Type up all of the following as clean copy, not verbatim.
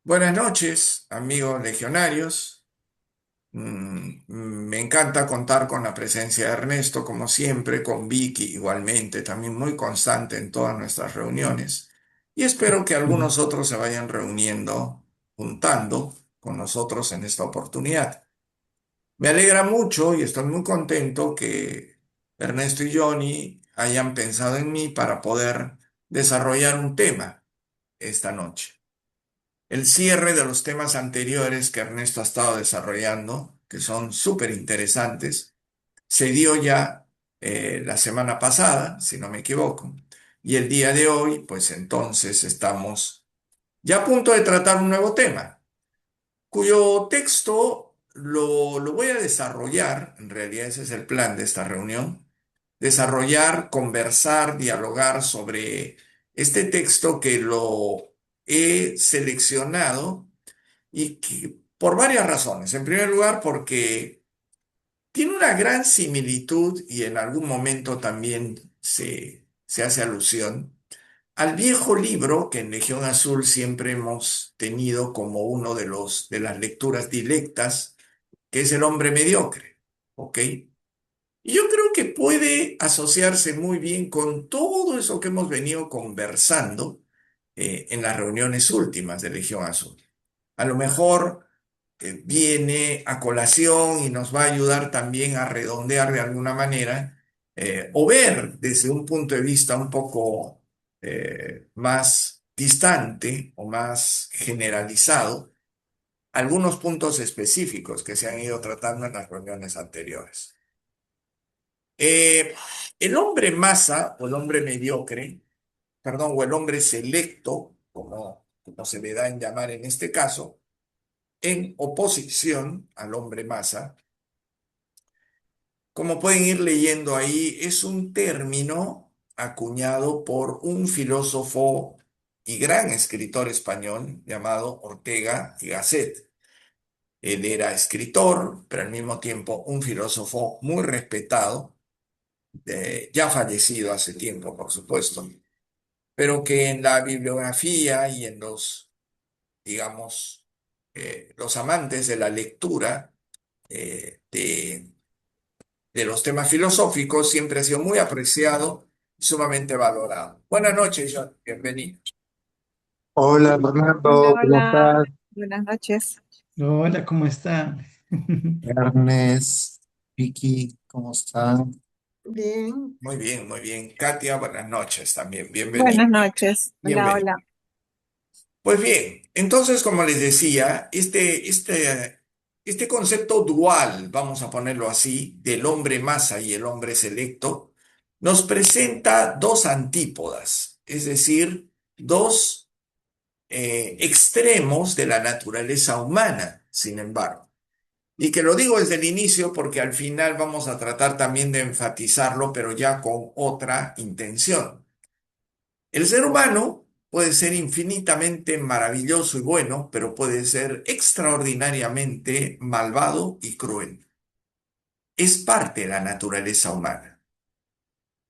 Buenas noches, amigos legionarios. Me encanta contar con la presencia de Ernesto, como siempre, con Vicky igualmente, también muy constante en todas nuestras reuniones. Y espero que Ujú. algunos otros se vayan reuniendo, juntando con nosotros en esta oportunidad. Me alegra mucho y estoy muy contento que Ernesto y Johnny hayan pensado en mí para poder desarrollar un tema esta noche. El cierre de los temas anteriores que Ernesto ha estado desarrollando, que son súper interesantes, se dio ya la semana pasada, si no me equivoco, y el día de hoy, pues entonces estamos ya a punto de tratar un nuevo tema, cuyo texto lo voy a desarrollar, en realidad ese es el plan de esta reunión, desarrollar, conversar, dialogar sobre este texto que lo he seleccionado y que, por varias razones. En primer lugar, porque tiene una gran similitud y en algún momento también se hace alusión al viejo libro que en Legión Azul siempre hemos tenido como uno de las lecturas directas, que es El hombre mediocre. ¿Ok? Y yo creo que puede asociarse muy bien con todo eso que hemos venido conversando en las reuniones últimas de Legión Azul. A lo mejor viene a colación y nos va a ayudar también a redondear de alguna manera o ver desde un punto de vista un poco más distante o más generalizado algunos puntos específicos que se han ido tratando en las reuniones anteriores. Eh, el hombre masa o el hombre mediocre, perdón, o el hombre selecto, como se le da en llamar en este caso, en oposición al hombre masa. Como pueden ir leyendo ahí, es un término acuñado por un filósofo y gran escritor español llamado Ortega y Gasset. Él era escritor, pero al mismo tiempo un filósofo muy respetado, ya fallecido hace tiempo, por supuesto, pero que en la bibliografía y en digamos, los amantes de la lectura, de los temas filosóficos siempre ha sido muy apreciado y sumamente valorado. Buenas noches, John. Bienvenido. Hola Hola, Fernando, ¿cómo hola, estás? buenas noches. Hola, ¿cómo está? Ernest, Vicky, ¿cómo están? Bien. Muy bien, muy bien. Katia, buenas noches también. Bienvenida. Buenas noches. Hola, Bienvenido. hola. Pues bien, entonces, como les decía, este concepto dual, vamos a ponerlo así, del hombre masa y el hombre selecto, nos presenta dos antípodas, es decir, dos extremos de la naturaleza humana, sin embargo. Y que lo digo desde el inicio porque al final vamos a tratar también de enfatizarlo, pero ya con otra intención. El ser humano puede ser infinitamente maravilloso y bueno, pero puede ser extraordinariamente malvado y cruel. Es parte de la naturaleza humana.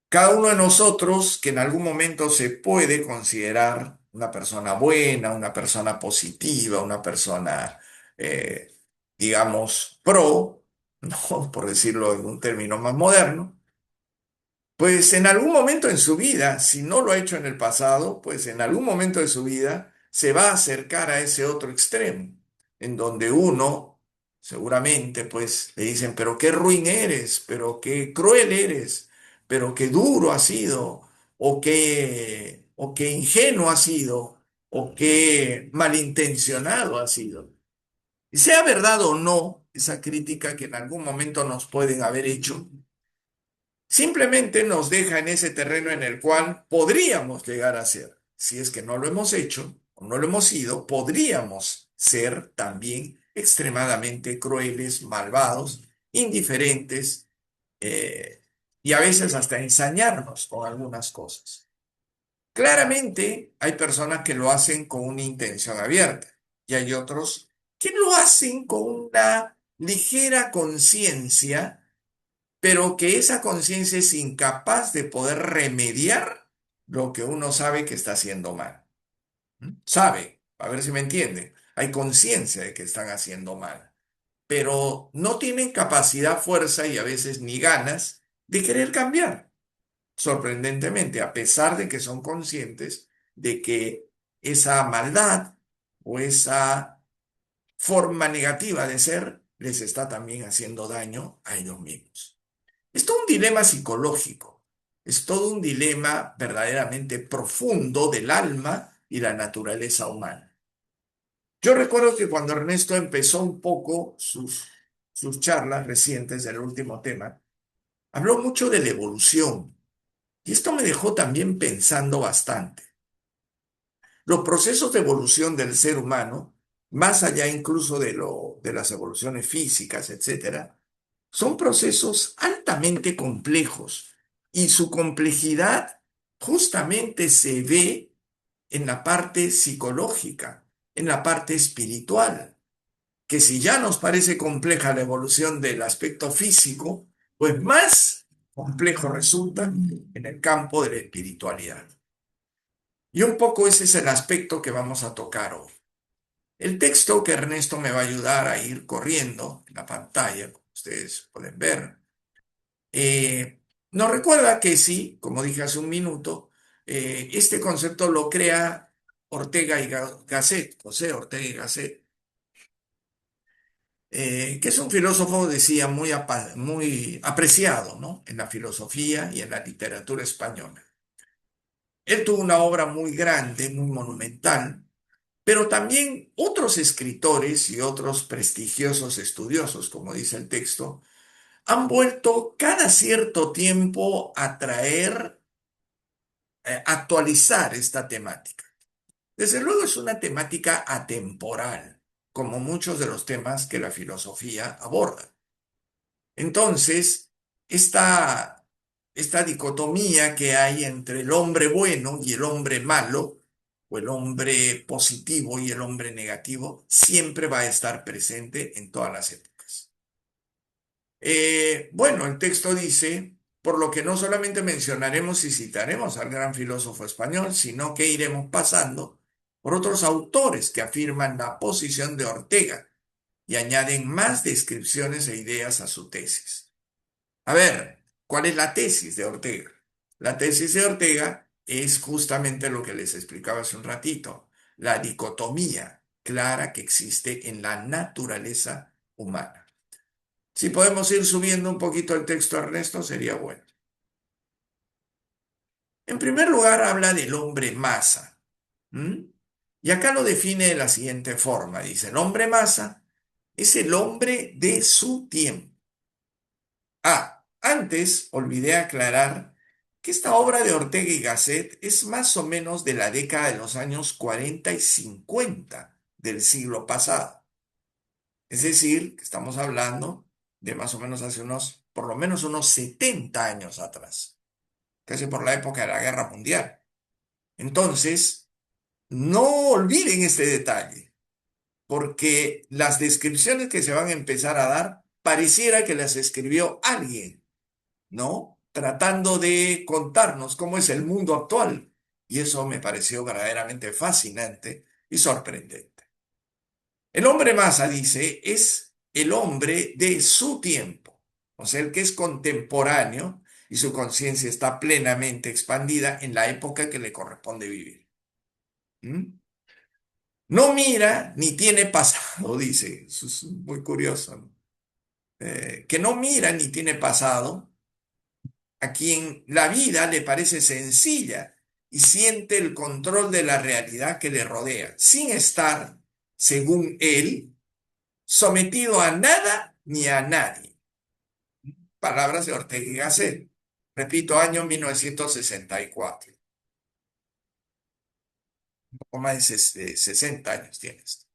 Cada uno de nosotros que en algún momento se puede considerar una persona buena, una persona positiva, una persona, eh, digamos, pro, ¿no? Por decirlo en un término más moderno, pues en algún momento en su vida, si no lo ha hecho en el pasado, pues en algún momento de su vida se va a acercar a ese otro extremo, en donde uno, seguramente, pues le dicen, pero qué ruin eres, pero qué cruel eres, pero qué duro has sido, o qué ingenuo has sido, o qué malintencionado has sido. Y sea verdad o no esa crítica que en algún momento nos pueden haber hecho, simplemente nos deja en ese terreno en el cual podríamos llegar a ser. Si es que no lo hemos hecho o no lo hemos sido, podríamos ser también extremadamente crueles, malvados, indiferentes eh, y a veces hasta ensañarnos con algunas cosas. Claramente hay personas que lo hacen con una intención abierta y hay otros que lo hacen con una ligera conciencia, pero que esa conciencia es incapaz de poder remediar lo que uno sabe que está haciendo mal. Sabe, a ver si me entienden, hay conciencia de que están haciendo mal, pero no tienen capacidad, fuerza y a veces ni ganas de querer cambiar. Sorprendentemente, a pesar de que son conscientes de que esa maldad o esa forma negativa de ser les está también haciendo daño a ellos mismos. Es todo un dilema psicológico, es todo un dilema verdaderamente profundo del alma y la naturaleza humana. Yo recuerdo que cuando Ernesto empezó un poco sus charlas recientes del último tema, habló mucho de la evolución y esto me dejó también pensando bastante. Los procesos de evolución del ser humano, más allá incluso de las evoluciones físicas, etcétera, son procesos altamente complejos y su complejidad justamente se ve en la parte psicológica, en la parte espiritual, que si ya nos parece compleja la evolución del aspecto físico, pues más complejo resulta en el campo de la espiritualidad. Y un poco ese es el aspecto que vamos a tocar hoy. El texto que Ernesto me va a ayudar a ir corriendo en la pantalla, como ustedes pueden ver, eh, nos recuerda que sí, como dije hace un minuto, este concepto lo crea Ortega y Gasset, José Ortega y Gasset, que es un filósofo, decía, muy apreciado, ¿no?, en la filosofía y en la literatura española. Él tuvo una obra muy grande, muy monumental, pero también otros escritores y otros prestigiosos estudiosos, como dice el texto, han vuelto cada cierto tiempo a traer, actualizar esta temática. Desde luego es una temática atemporal, como muchos de los temas que la filosofía aborda. Entonces, esta dicotomía que hay entre el hombre bueno y el hombre malo, o el hombre positivo y el hombre negativo, siempre va a estar presente en todas las épocas. Bueno, el texto dice, por lo que no solamente mencionaremos y citaremos al gran filósofo español, sino que iremos pasando por otros autores que afirman la posición de Ortega y añaden más descripciones e ideas a su tesis. A ver, ¿cuál es la tesis de Ortega? La tesis de Ortega es justamente lo que les explicaba hace un ratito, la dicotomía clara que existe en la naturaleza humana. Si podemos ir subiendo un poquito el texto, Ernesto, sería bueno. En primer lugar, habla del hombre masa. ¿Mm? Y acá lo define de la siguiente forma. Dice, el hombre masa es el hombre de su tiempo. Antes olvidé aclarar que esta obra de Ortega y Gasset es más o menos de la década de los años 40 y 50 del siglo pasado. Es decir, que estamos hablando de más o menos hace por lo menos unos 70 años atrás, casi por la época de la Guerra Mundial. Entonces, no olviden este detalle, porque las descripciones que se van a empezar a dar pareciera que las escribió alguien, ¿no?, tratando de contarnos cómo es el mundo actual. Y eso me pareció verdaderamente fascinante y sorprendente. El hombre masa, dice, es el hombre de su tiempo, o sea, el que es contemporáneo y su conciencia está plenamente expandida en la época que le corresponde vivir. ¿Mm? No mira ni tiene pasado, dice. Eso es muy curioso, ¿no? Que no mira ni tiene pasado, a quien la vida le parece sencilla y siente el control de la realidad que le rodea, sin estar, según él, sometido a nada ni a nadie. Palabras de Ortega y Gasset. Repito, año 1964. Un poco más de 60 años tienes.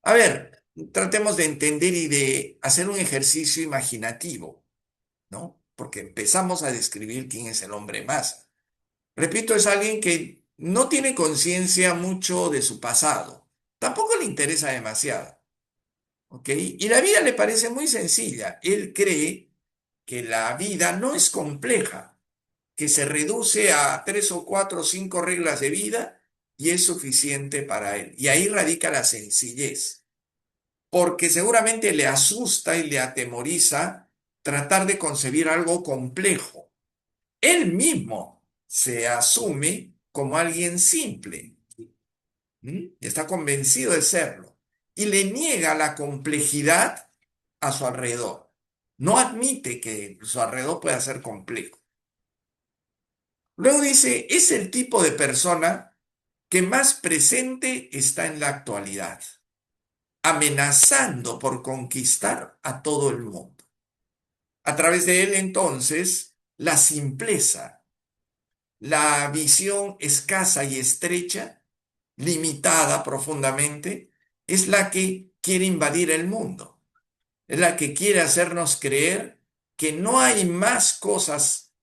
A ver, tratemos de entender y de hacer un ejercicio imaginativo, ¿no? Porque empezamos a describir quién es el hombre masa. Repito, es alguien que no tiene conciencia mucho de su pasado. Tampoco le interesa demasiado. ¿Ok? Y la vida le parece muy sencilla. Él cree que la vida no es compleja, que se reduce a 3 o 4 o 5 reglas de vida y es suficiente para él. Y ahí radica la sencillez, porque seguramente le asusta y le atemoriza tratar de concebir algo complejo. Él mismo se asume como alguien simple. Está convencido de serlo y le niega la complejidad a su alrededor. No admite que su alrededor pueda ser complejo. Luego dice, es el tipo de persona que más presente está en la actualidad, amenazando por conquistar a todo el mundo. A través de él, entonces, la simpleza, la visión escasa y estrecha, limitada profundamente, es la que quiere invadir el mundo. Es la que quiere hacernos creer que no hay más cosas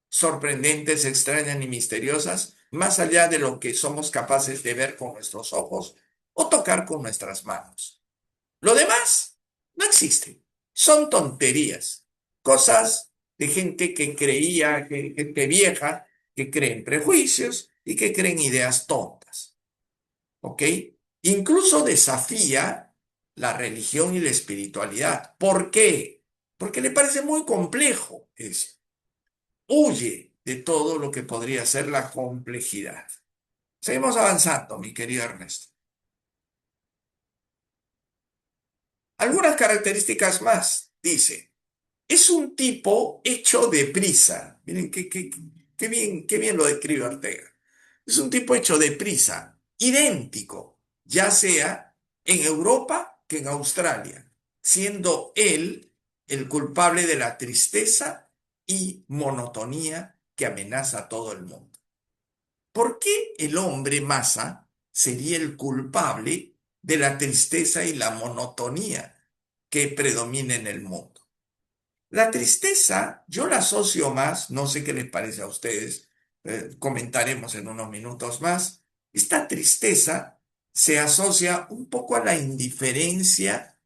sorprendentes, extrañas ni misteriosas, más allá de lo que somos capaces de ver con nuestros ojos o tocar con nuestras manos. Lo demás no existe. Son tonterías, cosas de gente que creía, gente vieja, que cree en prejuicios y que creen ideas tontas. ¿Ok? Incluso desafía la religión y la espiritualidad. ¿Por qué? Porque le parece muy complejo eso. Huye de todo lo que podría ser la complejidad. Seguimos avanzando, mi querido Ernesto. Algunas características más, dice. Es un tipo hecho de prisa. Miren qué bien lo describe Ortega. Es un tipo hecho de prisa, idéntico, ya sea en Europa que en Australia, siendo él el culpable de la tristeza y monotonía que amenaza a todo el mundo. ¿Por qué el hombre masa sería el culpable de la tristeza y la monotonía que predomina en el mundo? La tristeza, yo la asocio más, no sé qué les parece a ustedes, comentaremos en unos minutos más. Esta tristeza se asocia un poco a la indiferencia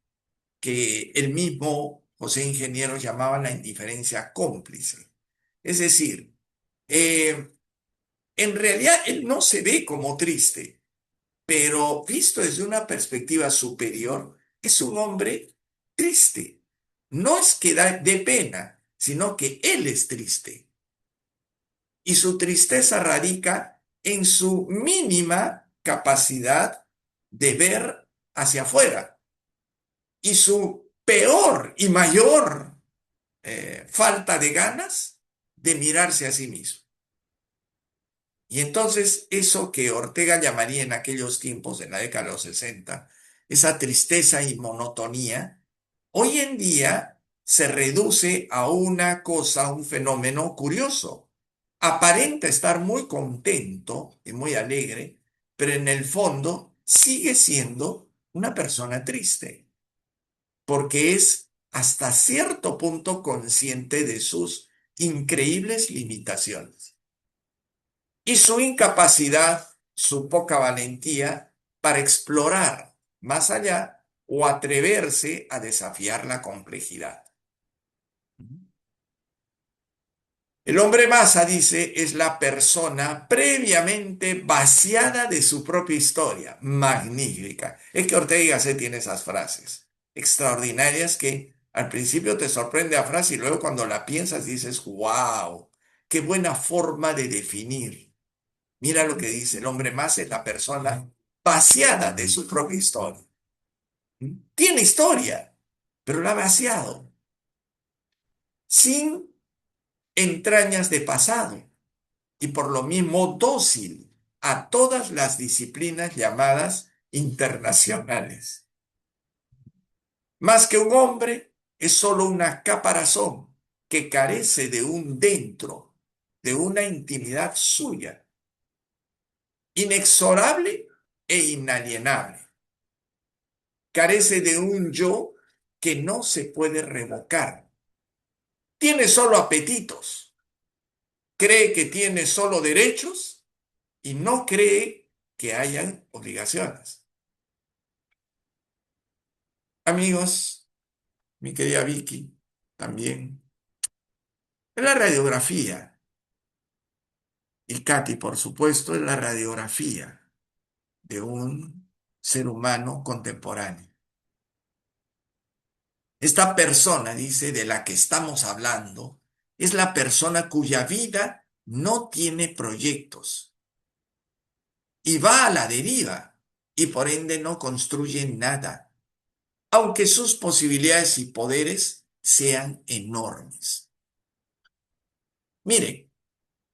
que el mismo José Ingeniero llamaba la indiferencia cómplice. Es decir, eh, en realidad él no se ve como triste, pero visto desde una perspectiva superior, es un hombre triste. No es que da de pena, sino que él es triste. Y su tristeza radica en su mínima capacidad de ver hacia afuera y su peor y mayor falta de ganas de mirarse a sí mismo. Y entonces eso que Ortega llamaría en aquellos tiempos, en la década de los 60, esa tristeza y monotonía, hoy en día se reduce a una cosa, un fenómeno curioso. Aparenta estar muy contento y muy alegre, pero en el fondo sigue siendo una persona triste, porque es hasta cierto punto consciente de sus increíbles limitaciones y su incapacidad, su poca valentía para explorar más allá o atreverse a desafiar la complejidad. El hombre masa, dice, es la persona previamente vaciada de su propia historia. Magnífica. Es que Ortega y Gasset tiene esas frases extraordinarias que al principio te sorprende la frase y luego cuando la piensas dices, wow, qué buena forma de definir. Mira lo que dice, el hombre más es la persona vaciada de su propia historia. Tiene historia, pero la ha vaciado, sin entrañas de pasado y por lo mismo dócil a todas las disciplinas llamadas internacionales. Más que un hombre, es solo una caparazón que carece de un dentro, de una intimidad suya, inexorable e inalienable. Carece de un yo que no se puede revocar. Tiene solo apetitos. Cree que tiene solo derechos y no cree que hayan obligaciones. Amigos, mi querida Vicky, también, en la radiografía Y Katy, por supuesto, es la radiografía de un ser humano contemporáneo. Esta persona, dice, de la que estamos hablando, es la persona cuya vida no tiene proyectos y va a la deriva y por ende no construye nada, aunque sus posibilidades y poderes sean enormes. Miren,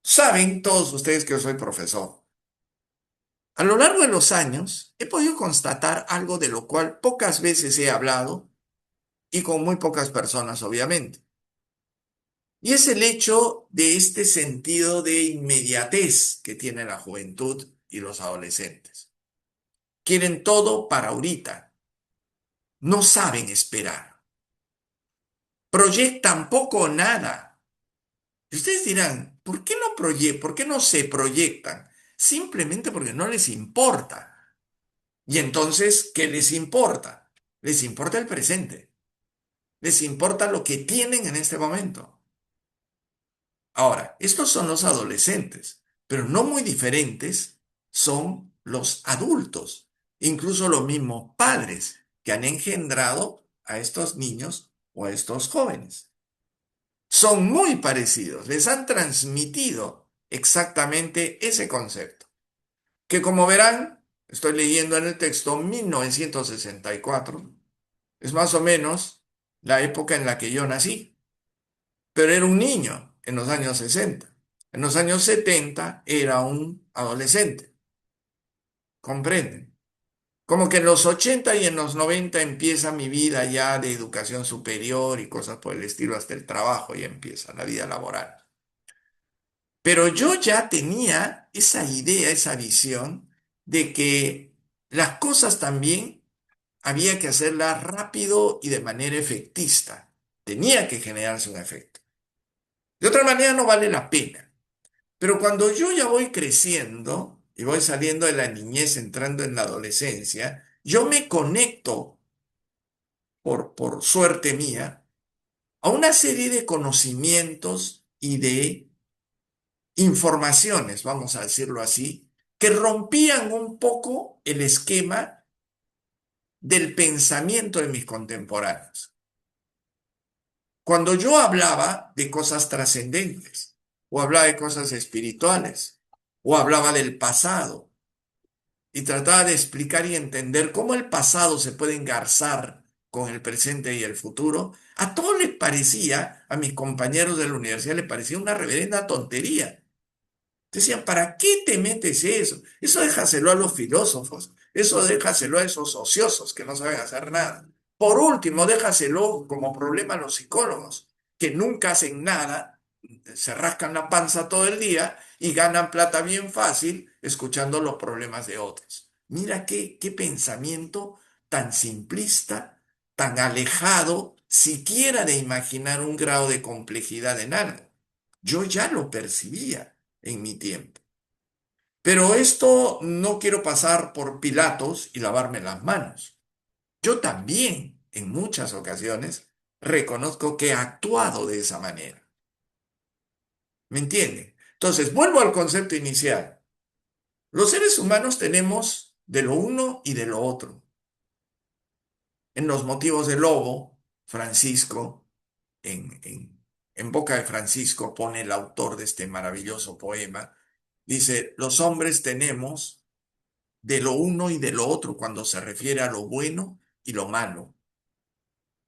saben todos ustedes que yo soy profesor. A lo largo de los años he podido constatar algo de lo cual pocas veces he hablado y con muy pocas personas, obviamente. Y es el hecho de este sentido de inmediatez que tiene la juventud y los adolescentes. Quieren todo para ahorita. No saben esperar. Proyectan poco o nada. Y ustedes dirán, ¿por qué no por qué no se proyectan? Simplemente porque no les importa. Y entonces, ¿qué les importa? Les importa el presente. Les importa lo que tienen en este momento. Ahora, estos son los adolescentes, pero no muy diferentes son los adultos, incluso los mismos padres que han engendrado a estos niños o a estos jóvenes. Son muy parecidos, les han transmitido exactamente ese concepto, que como verán, estoy leyendo en el texto 1964, es más o menos la época en la que yo nací, pero era un niño en los años 60. En los años 70 era un adolescente, ¿comprenden? Como que en los 80 y en los 90 empieza mi vida ya de educación superior y cosas por el estilo, hasta el trabajo y empieza la vida laboral. Pero yo ya tenía esa idea, esa visión de que las cosas también había que hacerlas rápido y de manera efectista. Tenía que generarse un efecto. De otra manera no vale la pena. Pero cuando yo ya voy creciendo y voy saliendo de la niñez, entrando en la adolescencia, yo me conecto, por suerte mía, a una serie de conocimientos y de informaciones, vamos a decirlo así, que rompían un poco el esquema del pensamiento de mis contemporáneos. Cuando yo hablaba de cosas trascendentes, o hablaba de cosas espirituales, o hablaba del pasado, y trataba de explicar y entender cómo el pasado se puede engarzar con el presente y el futuro, a todos les parecía, a mis compañeros de la universidad les parecía una reverenda tontería. Decían, ¿para qué te metes eso? Eso déjaselo a los filósofos, eso déjaselo a esos ociosos que no saben hacer nada. Por último, déjaselo como problema a los psicólogos, que nunca hacen nada, se rascan la panza todo el día y ganan plata bien fácil escuchando los problemas de otros. Mira qué pensamiento tan simplista, tan alejado siquiera de imaginar un grado de complejidad en algo. Yo ya lo percibía en mi tiempo. Pero esto no quiero pasar por Pilatos y lavarme las manos. Yo también, en muchas ocasiones, reconozco que he actuado de esa manera. ¿Me entienden? Entonces, vuelvo al concepto inicial. Los seres humanos tenemos de lo uno y de lo otro. En los motivos del lobo, Francisco, en boca de Francisco pone el autor de este maravilloso poema, dice, los hombres tenemos de lo uno y de lo otro cuando se refiere a lo bueno y lo malo.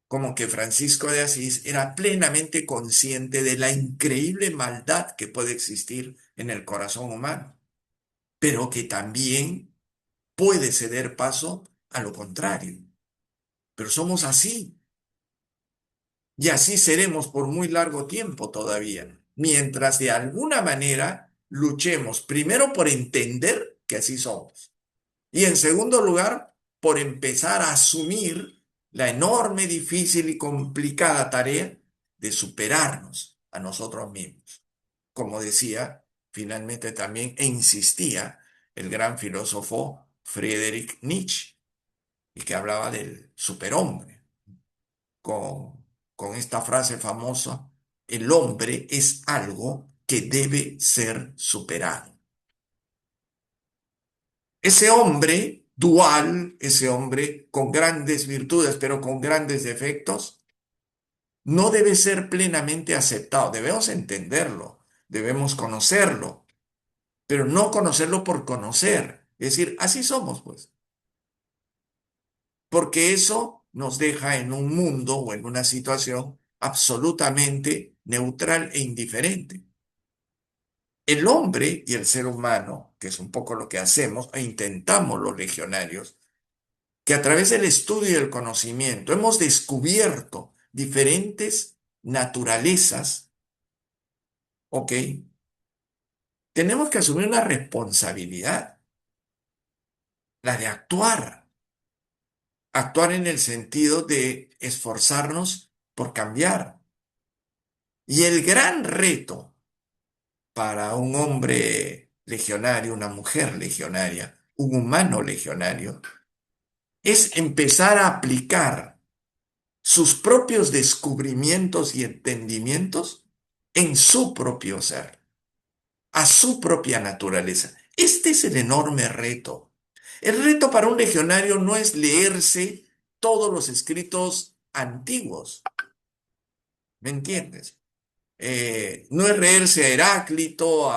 Como que Francisco de Asís era plenamente consciente de la increíble maldad que puede existir en el corazón humano, pero que también puede ceder paso a lo contrario. Pero somos así, y así seremos por muy largo tiempo todavía, mientras de alguna manera luchemos primero por entender que así somos. Y en segundo lugar, por empezar a asumir la enorme, difícil y complicada tarea de superarnos a nosotros mismos. Como decía finalmente también e insistía el gran filósofo Friedrich Nietzsche, y que hablaba del superhombre, con esta frase famosa, el hombre es algo que debe ser superado. Ese hombre dual, ese hombre con grandes virtudes, pero con grandes defectos, no debe ser plenamente aceptado. Debemos entenderlo, debemos conocerlo, pero no conocerlo por conocer. Es decir, así somos, pues. Porque eso nos deja en un mundo o en una situación absolutamente neutral e indiferente. El hombre y el ser humano, que es un poco lo que hacemos e intentamos los legionarios, que a través del estudio y el conocimiento hemos descubierto diferentes naturalezas, ¿ok? Tenemos que asumir una responsabilidad, la de actuar, actuar en el sentido de esforzarnos por cambiar. Y el gran reto para un hombre legionario, una mujer legionaria, un humano legionario, es empezar a aplicar sus propios descubrimientos y entendimientos en su propio ser, a su propia naturaleza. Este es el enorme reto. El reto para un legionario no es leerse todos los escritos antiguos, ¿me entiendes? No es leerse a Heráclito,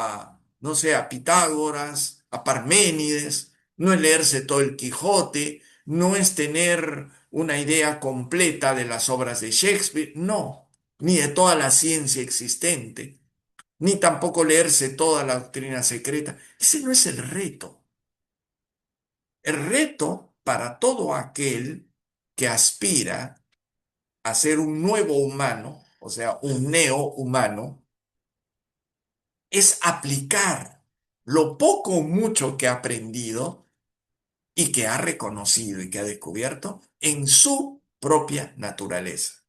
no sé, a Pitágoras, a Parménides, no es leerse todo el Quijote, no es tener una idea completa de las obras de Shakespeare, no, ni de toda la ciencia existente, ni tampoco leerse toda la doctrina secreta. Ese no es el reto. El reto para todo aquel que aspira a ser un nuevo humano, o sea, un neo-humano, es aplicar lo poco o mucho que ha aprendido y que ha reconocido y que ha descubierto en su propia naturaleza.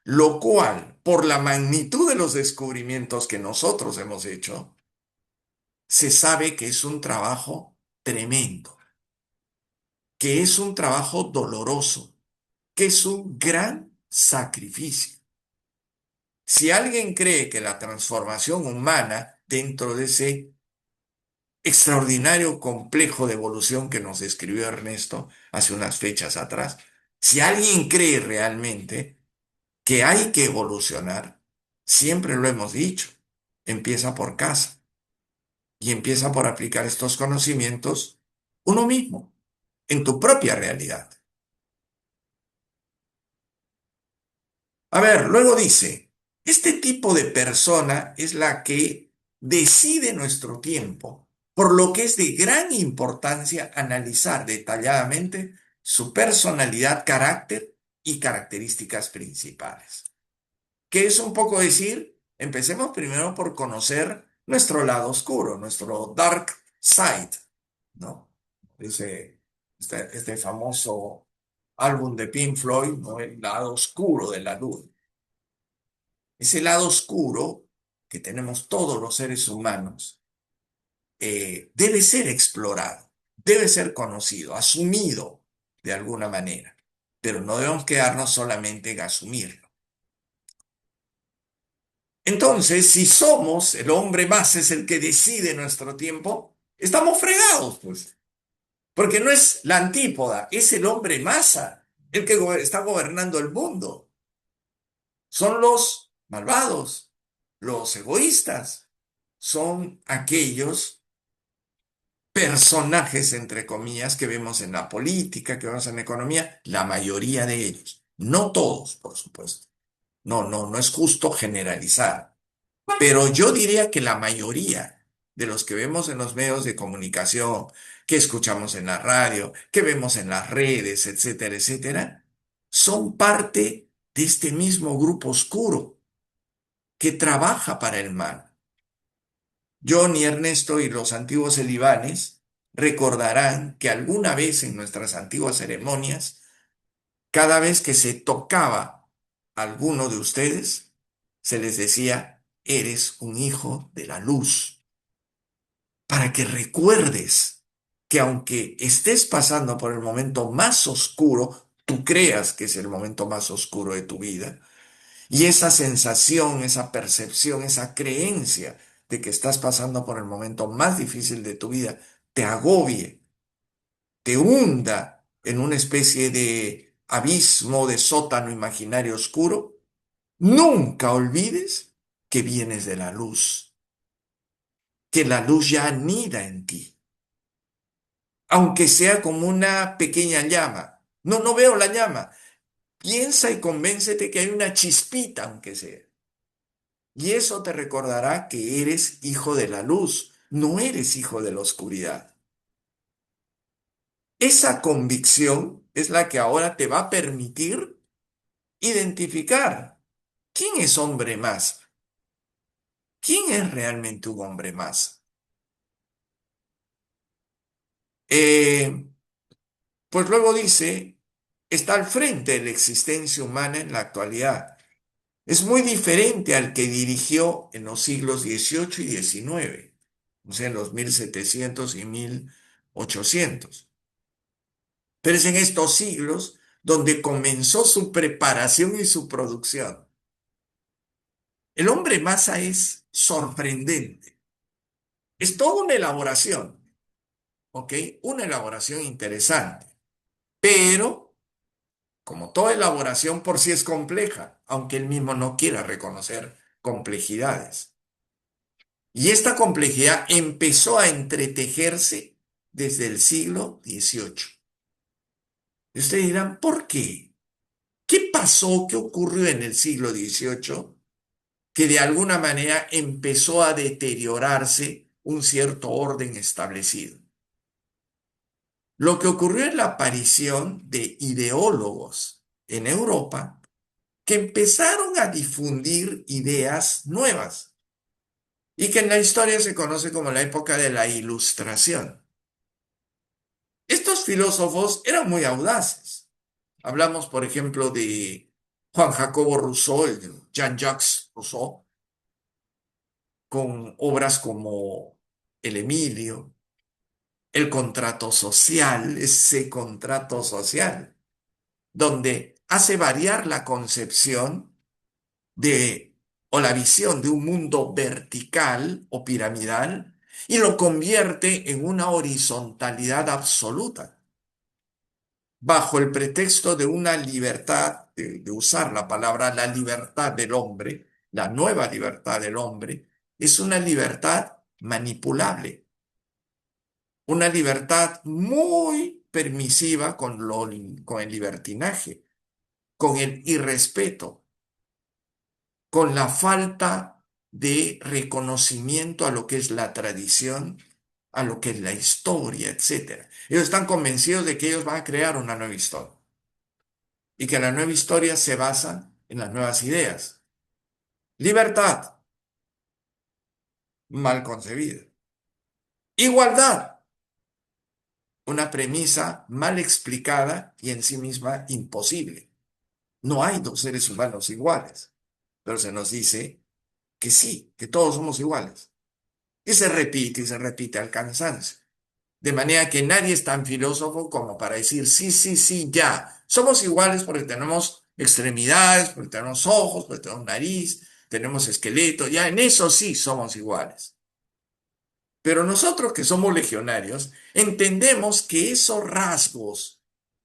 Lo cual, por la magnitud de los descubrimientos que nosotros hemos hecho, se sabe que es un trabajo tremendo, que es un trabajo doloroso, que es un gran sacrificio. Si alguien cree que la transformación humana dentro de ese extraordinario complejo de evolución que nos describió Ernesto hace unas fechas atrás, si alguien cree realmente que hay que evolucionar, siempre lo hemos dicho, empieza por casa y empieza por aplicar estos conocimientos uno mismo, en tu propia realidad. A ver, luego dice, este tipo de persona es la que decide nuestro tiempo, por lo que es de gran importancia analizar detalladamente su personalidad, carácter y características principales. ¿Qué es un poco decir? Empecemos primero por conocer nuestro lado oscuro, nuestro dark side, ¿no? Este famoso álbum de Pink Floyd, ¿no? El lado oscuro de la luz. Ese lado oscuro que tenemos todos los seres humanos debe ser explorado, debe ser conocido, asumido de alguna manera, pero no debemos quedarnos solamente en asumirlo. Entonces, si somos, el hombre más es el que decide nuestro tiempo, estamos fregados, pues, porque no es la antípoda, es el hombre masa el que está gobernando el mundo. Son los malvados, los egoístas, son aquellos personajes, entre comillas, que vemos en la política, que vemos en la economía, la mayoría de ellos. No todos, por supuesto. No es justo generalizar. Pero yo diría que la mayoría de los que vemos en los medios de comunicación, que escuchamos en la radio, que vemos en las redes, etcétera, etcétera, son parte de este mismo grupo oscuro que trabaja para el mal. John y Ernesto y los antiguos celibanes recordarán que alguna vez en nuestras antiguas ceremonias, cada vez que se tocaba a alguno de ustedes, se les decía, eres un hijo de la luz, para que recuerdes que aunque estés pasando por el momento más oscuro, tú creas que es el momento más oscuro de tu vida, Y esa sensación, esa percepción, esa creencia de que estás pasando por el momento más difícil de tu vida, te agobie, te hunda en una especie de abismo, de sótano imaginario oscuro, nunca olvides que vienes de la luz, que la luz ya anida en ti, aunque sea como una pequeña llama. No, no veo la llama. Piensa y convéncete que hay una chispita, aunque sea. Y eso te recordará que eres hijo de la luz, no eres hijo de la oscuridad. Esa convicción es la que ahora te va a permitir identificar quién es hombre más, quién es realmente un hombre más. Eh, pues luego dice, está al frente de la existencia humana en la actualidad. Es muy diferente al que dirigió en los siglos XVIII y XIX, o sea, en los 1700 y 1800. Pero es en estos siglos donde comenzó su preparación y su producción. El hombre masa es sorprendente. Es toda una elaboración, ¿ok? Una elaboración interesante. Pero, como toda elaboración por sí es compleja, aunque él mismo no quiera reconocer complejidades. Y esta complejidad empezó a entretejerse desde el siglo XVIII. Y ustedes dirán, ¿por qué? ¿Qué pasó? ¿Qué ocurrió en el siglo XVIII que de alguna manera empezó a deteriorarse un cierto orden establecido? Lo que ocurrió es la aparición de ideólogos en Europa que empezaron a difundir ideas nuevas y que en la historia se conoce como la época de la Ilustración. Estos filósofos eran muy audaces. Hablamos, por ejemplo, de Juan Jacobo Rousseau, el de Jean-Jacques Rousseau, con obras como El Emilio, El contrato social, ese contrato social, donde hace variar la concepción de, o la visión de un mundo vertical o piramidal y lo convierte en una horizontalidad absoluta, bajo el pretexto de una libertad, de usar la palabra la libertad del hombre, la nueva libertad del hombre, es una libertad manipulable, una libertad muy permisiva con el libertinaje, con el irrespeto, con la falta de reconocimiento a lo que es la tradición, a lo que es la historia, etcétera. Ellos están convencidos de que ellos van a crear una nueva historia y que la nueva historia se basa en las nuevas ideas. Libertad, mal concebida. Igualdad, una premisa mal explicada y en sí misma imposible. No hay dos seres humanos iguales, pero se nos dice que sí, que todos somos iguales. Y se repite al cansancio. De manera que nadie es tan filósofo como para decir, sí, sí, sí, ya. Somos iguales porque tenemos extremidades, porque tenemos ojos, porque tenemos nariz, tenemos esqueleto, ya en eso sí somos iguales. Pero nosotros que somos legionarios, entendemos que esos rasgos,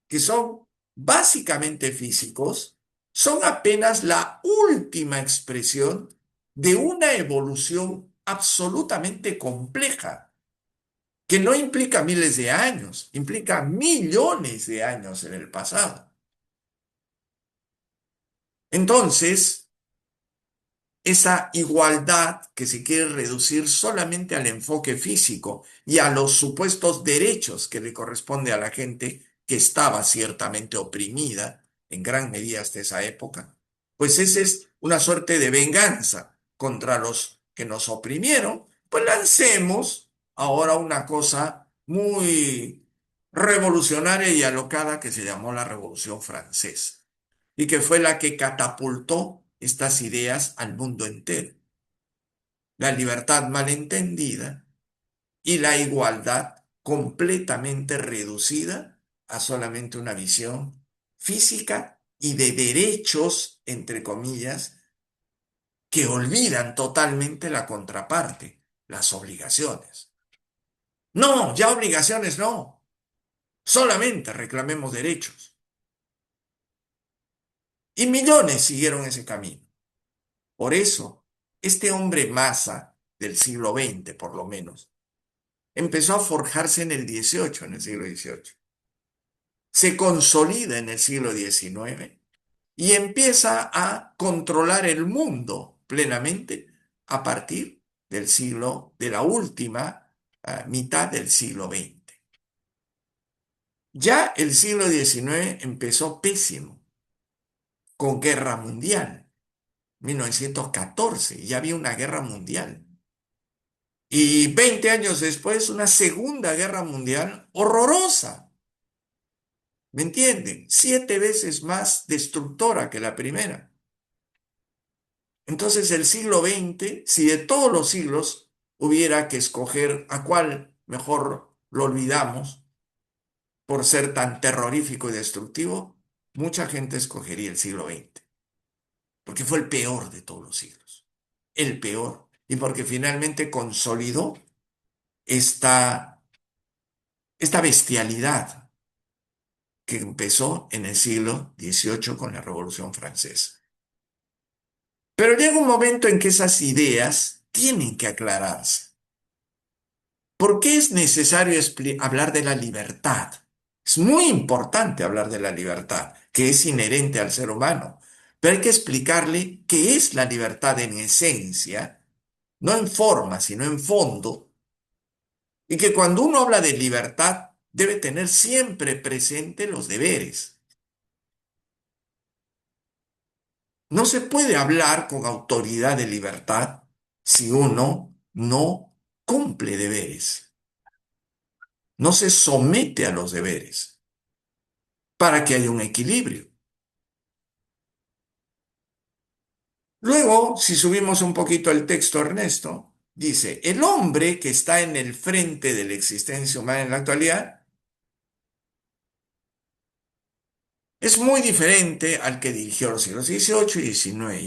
que son básicamente físicos, son apenas la última expresión de una evolución absolutamente compleja, que no implica miles de años, implica millones de años en el pasado. Entonces, esa igualdad que se quiere reducir solamente al enfoque físico y a los supuestos derechos que le corresponde a la gente que estaba ciertamente oprimida en gran medida hasta esa época, pues esa es una suerte de venganza contra los que nos oprimieron, pues lancemos ahora una cosa muy revolucionaria y alocada que se llamó la Revolución Francesa y que fue la que catapultó estas ideas al mundo entero. La libertad malentendida y la igualdad completamente reducida a solamente una visión física y de derechos, entre comillas, que olvidan totalmente la contraparte, las obligaciones. No, ya obligaciones no, solamente reclamemos derechos. Y millones siguieron ese camino. Por eso, este hombre masa del siglo XX, por lo menos, empezó a forjarse en el XVIII, en el siglo XVIII. Se consolida en el siglo XIX y empieza a controlar el mundo plenamente a partir del siglo, de la última mitad del siglo XX. Ya el siglo XIX empezó pésimo, con guerra mundial. 1914, ya había una guerra mundial. Y 20 años después, una segunda guerra mundial horrorosa. ¿Me entienden? 7 veces más destructora que la primera. Entonces el siglo XX, si de todos los siglos hubiera que escoger a cuál mejor lo olvidamos por ser tan terrorífico y destructivo, mucha gente escogería el siglo XX, porque fue el peor de todos los siglos, el peor, y porque finalmente consolidó esta, esta bestialidad que empezó en el siglo XVIII con la Revolución Francesa. Pero llega un momento en que esas ideas tienen que aclararse. ¿Por qué es necesario hablar de la libertad? Es muy importante hablar de la libertad, que es inherente al ser humano, pero hay que explicarle qué es la libertad en esencia, no en forma, sino en fondo, y que cuando uno habla de libertad debe tener siempre presente los deberes. No se puede hablar con autoridad de libertad si uno no cumple deberes, no se somete a los deberes, para que haya un equilibrio. Luego, si subimos un poquito el texto, Ernesto, dice, el hombre que está en el frente de la existencia humana en la actualidad es muy diferente al que dirigió los siglos XVIII y XIX,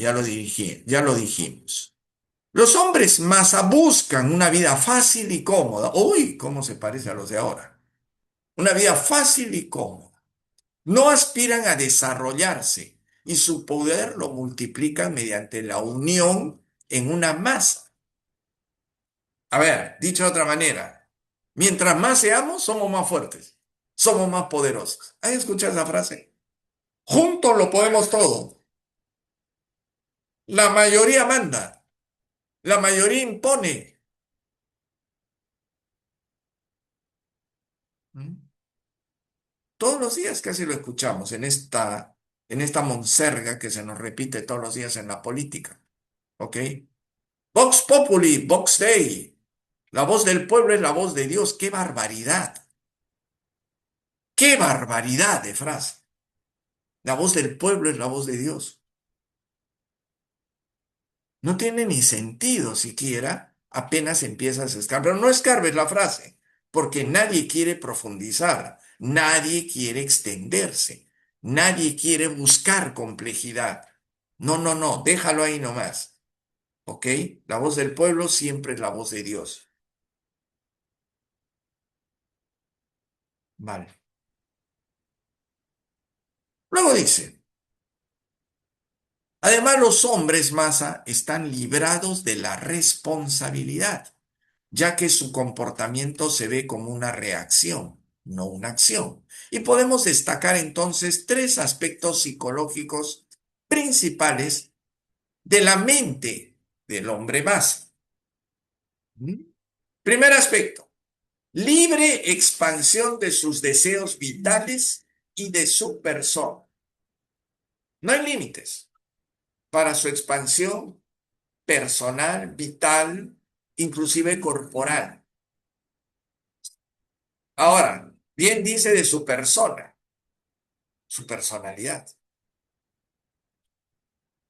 ya lo dijimos. Los hombres masa buscan una vida fácil y cómoda. Uy, ¿cómo se parece a los de ahora? Una vida fácil y cómoda. No aspiran a desarrollarse y su poder lo multiplican mediante la unión en una masa. A ver, dicho de otra manera, mientras más seamos, somos más fuertes, somos más poderosos. ¿Has escuchado esa frase? Juntos lo podemos todo. La mayoría manda, la mayoría impone. ¿Mm? Todos los días casi lo escuchamos en esta monserga que se nos repite todos los días en la política. ¿Ok? Vox Populi, Vox Dei. La voz del pueblo es la voz de Dios. ¡Qué barbaridad! ¡Qué barbaridad de frase! La voz del pueblo es la voz de Dios. No tiene ni sentido siquiera, apenas empiezas a escarbar. Pero no escarbes la frase, porque nadie quiere profundizar, nadie quiere extenderse, nadie quiere buscar complejidad. No, no, no, déjalo ahí nomás. ¿Ok? La voz del pueblo siempre es la voz de Dios. Vale. Luego dice, además los hombres masa están librados de la responsabilidad, ya que su comportamiento se ve como una reacción, no una acción. Y podemos destacar entonces 3 aspectos psicológicos principales de la mente del hombre masa. Primer aspecto, libre expansión de sus deseos vitales y de su persona. No hay límites para su expansión personal, vital, inclusive corporal. Ahora, bien dice de su persona, su personalidad.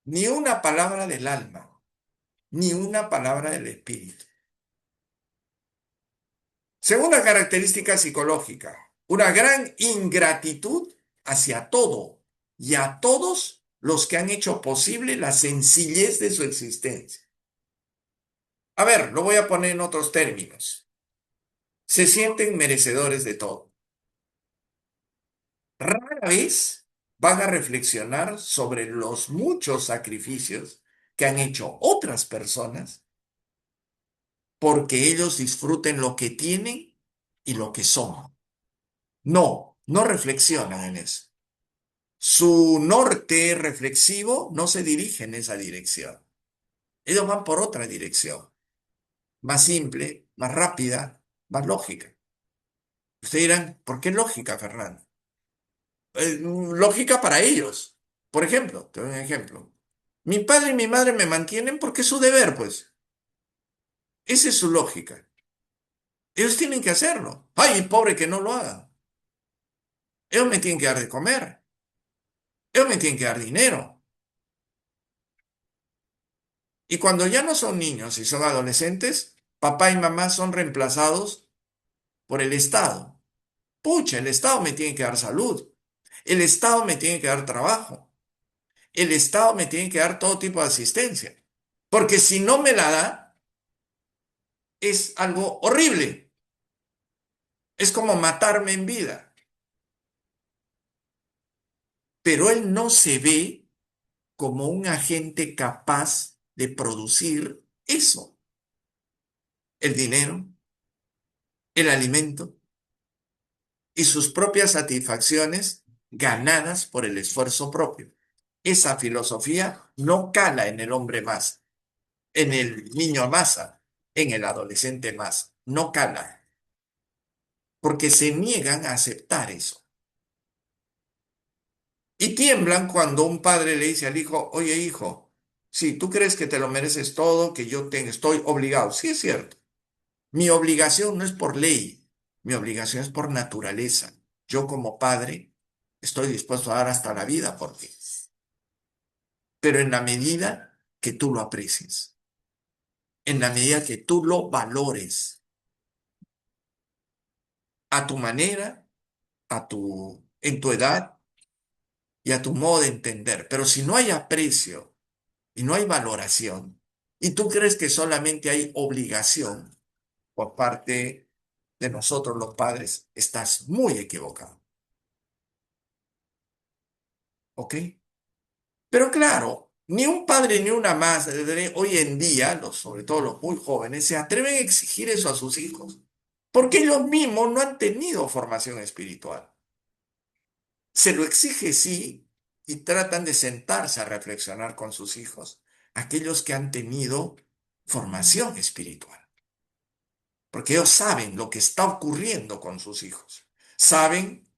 Ni una palabra del alma, ni una palabra del espíritu. Segunda característica psicológica, una gran ingratitud hacia todo y a todos los que han hecho posible la sencillez de su existencia. A ver, lo voy a poner en otros términos. Se sienten merecedores de todo. Rara vez van a reflexionar sobre los muchos sacrificios que han hecho otras personas porque ellos disfruten lo que tienen y lo que son. No, no reflexionan en eso. Su norte reflexivo no se dirige en esa dirección. Ellos van por otra dirección, más simple, más rápida, más lógica. Ustedes dirán, ¿por qué lógica, Fernando? Lógica para ellos. Por ejemplo, te doy un ejemplo. Mi padre y mi madre me mantienen porque es su deber, pues. Esa es su lógica. Ellos tienen que hacerlo. Ay, pobre que no lo haga. Ellos me tienen que dar de comer. Ellos me tienen que dar dinero. Y cuando ya no son niños y son adolescentes, papá y mamá son reemplazados por el Estado. Pucha, el Estado me tiene que dar salud. El Estado me tiene que dar trabajo. El Estado me tiene que dar todo tipo de asistencia. Porque si no me la da, es algo horrible. Es como matarme en vida. Pero él no se ve como un agente capaz de producir eso. El dinero, el alimento y sus propias satisfacciones ganadas por el esfuerzo propio. Esa filosofía no cala en el hombre más, en el niño masa, en el adolescente más. No cala, porque se niegan a aceptar eso. Y tiemblan cuando un padre le dice al hijo, oye hijo, si tú crees que te lo mereces todo, que yo estoy obligado. Sí es cierto. Mi obligación no es por ley, mi obligación es por naturaleza. Yo como padre estoy dispuesto a dar hasta la vida por ti, pero en la medida que tú lo aprecies, en la medida que tú lo valores, a tu manera, en tu edad y a tu modo de entender. Pero si no hay aprecio y no hay valoración, y tú crees que solamente hay obligación por parte de nosotros los padres, estás muy equivocado. ¿Ok? Pero claro, ni un padre ni una madre hoy en día, sobre todo los muy jóvenes, se atreven a exigir eso a sus hijos, porque ellos mismos no han tenido formación espiritual. Se lo exige sí y tratan de sentarse a reflexionar con sus hijos, aquellos que han tenido formación espiritual, porque ellos saben lo que está ocurriendo con sus hijos, saben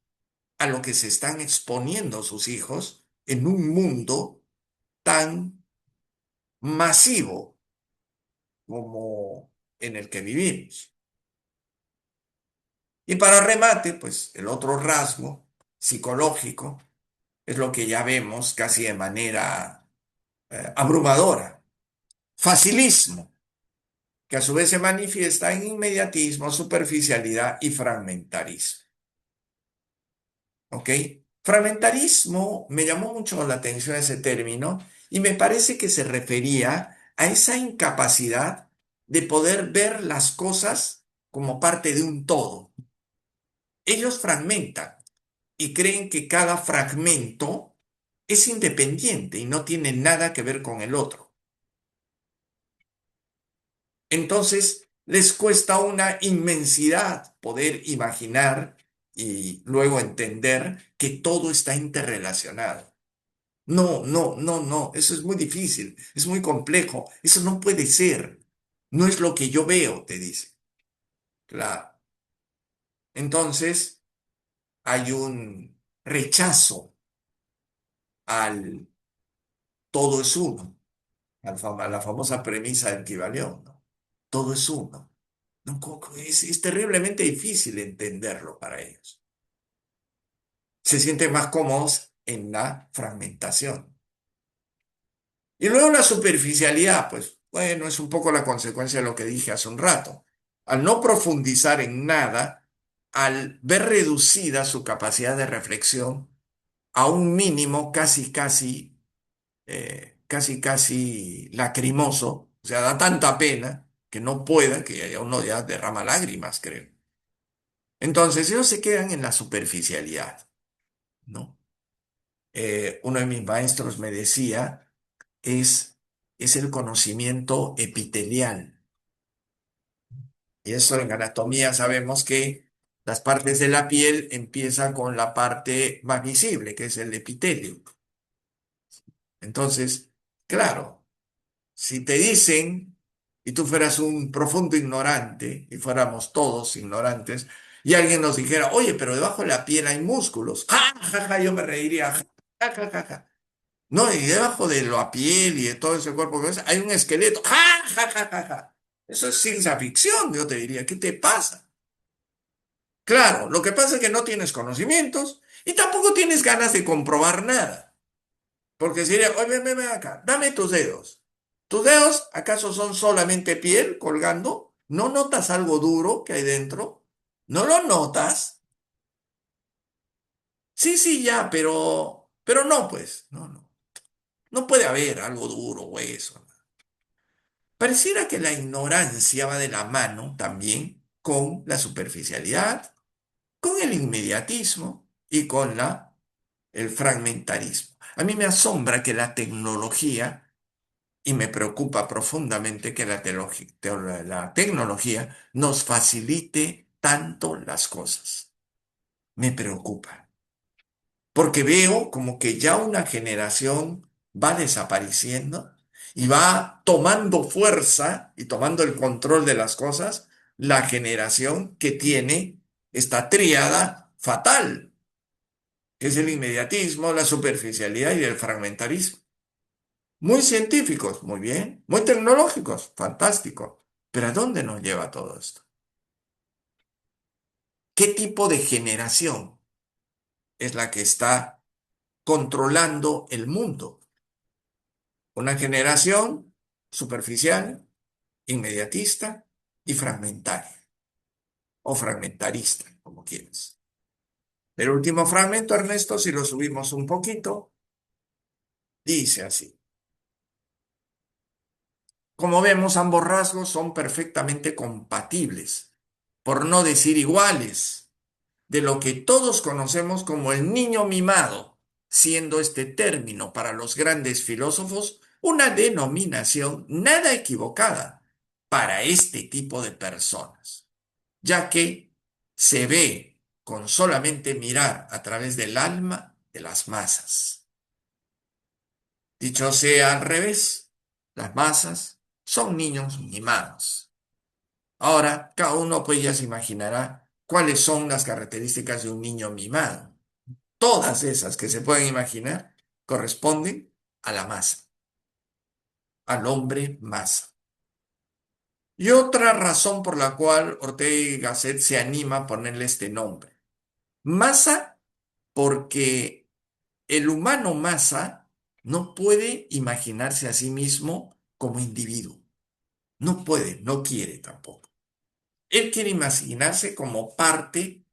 a lo que se están exponiendo sus hijos en un mundo tan masivo como en el que vivimos. Y para remate, pues el otro rasgo psicológico es lo que ya vemos casi de manera abrumadora. Facilismo, que a su vez se manifiesta en inmediatismo, superficialidad y fragmentarismo. ¿Ok? Fragmentarismo, me llamó mucho la atención ese término y me parece que se refería a esa incapacidad de poder ver las cosas como parte de un todo. Ellos fragmentan y creen que cada fragmento es independiente y no tiene nada que ver con el otro. Entonces, les cuesta una inmensidad poder imaginar y luego entender que todo está interrelacionado. No, no, no, no, eso es muy difícil, es muy complejo, eso no puede ser. No es lo que yo veo, te dice. Claro. Entonces, hay un rechazo al todo es uno, a la famosa premisa del Kybalión, ¿no? Todo es uno. No, es terriblemente difícil entenderlo para ellos. Se sienten más cómodos en la fragmentación. Y luego la superficialidad, pues bueno, es un poco la consecuencia de lo que dije hace un rato. Al no profundizar en nada, al ver reducida su capacidad de reflexión a un mínimo casi, casi casi, casi lacrimoso, o sea, da tanta pena que no pueda, que ya uno ya derrama lágrimas, creo. Entonces, ellos se quedan en la superficialidad, ¿no? Uno de mis maestros me decía, es el conocimiento epitelial. Y eso en anatomía sabemos que las partes de la piel empiezan con la parte más visible, que es el epitelio. Entonces, claro, si te dicen, y tú fueras un profundo ignorante, y fuéramos todos ignorantes, y alguien nos dijera, oye, pero debajo de la piel hay músculos, ¡ja, ja, ja! Yo me reiría, ¡ja, ja, ja, ja! No, y debajo de la piel y de todo ese cuerpo que ves, hay un esqueleto, ¡ja, ja, ja, ja, ja! Eso es ciencia ficción, yo te diría, ¿qué te pasa? Claro, lo que pasa es que no tienes conocimientos y tampoco tienes ganas de comprobar nada. Porque sería, oye, ven acá, dame tus dedos. ¿Tus dedos acaso son solamente piel colgando? ¿No notas algo duro que hay dentro? ¿No lo notas? Sí, sí, ya, pero no, pues, no. No puede haber algo duro o eso. Pareciera que la ignorancia va de la mano también con la superficialidad, con el inmediatismo y con el fragmentarismo. A mí me asombra que la tecnología, y me preocupa profundamente que la tecnología nos facilite tanto las cosas. Me preocupa, porque veo como que ya una generación va desapareciendo y va tomando fuerza y tomando el control de las cosas la generación que tiene esta tríada fatal, que es el inmediatismo, la superficialidad y el fragmentarismo. Muy científicos, muy bien. Muy tecnológicos, fantástico. Pero ¿a dónde nos lleva todo esto? ¿Qué tipo de generación es la que está controlando el mundo? Una generación superficial, inmediatista y fragmentaria, o fragmentarista, como quieras. El último fragmento, Ernesto, si lo subimos un poquito, dice así. Como vemos, ambos rasgos son perfectamente compatibles, por no decir iguales, de lo que todos conocemos como el niño mimado, siendo este término para los grandes filósofos una denominación nada equivocada para este tipo de personas, ya que se ve con solamente mirar a través del alma de las masas. Dicho sea al revés, las masas son niños mimados. Ahora, cada uno pues ya se imaginará cuáles son las características de un niño mimado. Todas esas que se pueden imaginar corresponden a la masa, al hombre masa. Y otra razón por la cual Ortega y Gasset se anima a ponerle este nombre. Masa porque el humano masa no puede imaginarse a sí mismo como individuo. No puede, no quiere tampoco. Él quiere imaginarse como parte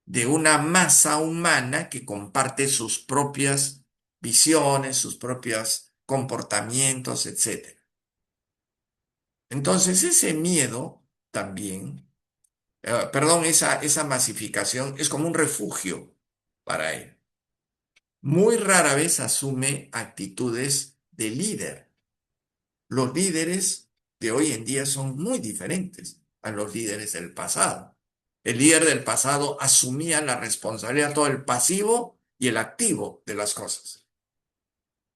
de una masa humana que comparte sus propias visiones, sus propios comportamientos, etc. Entonces, ese miedo también, perdón, esa masificación es como un refugio para él. Muy rara vez asume actitudes de líder. Los líderes de hoy en día son muy diferentes a los líderes del pasado. El líder del pasado asumía la responsabilidad, todo el pasivo y el activo de las cosas.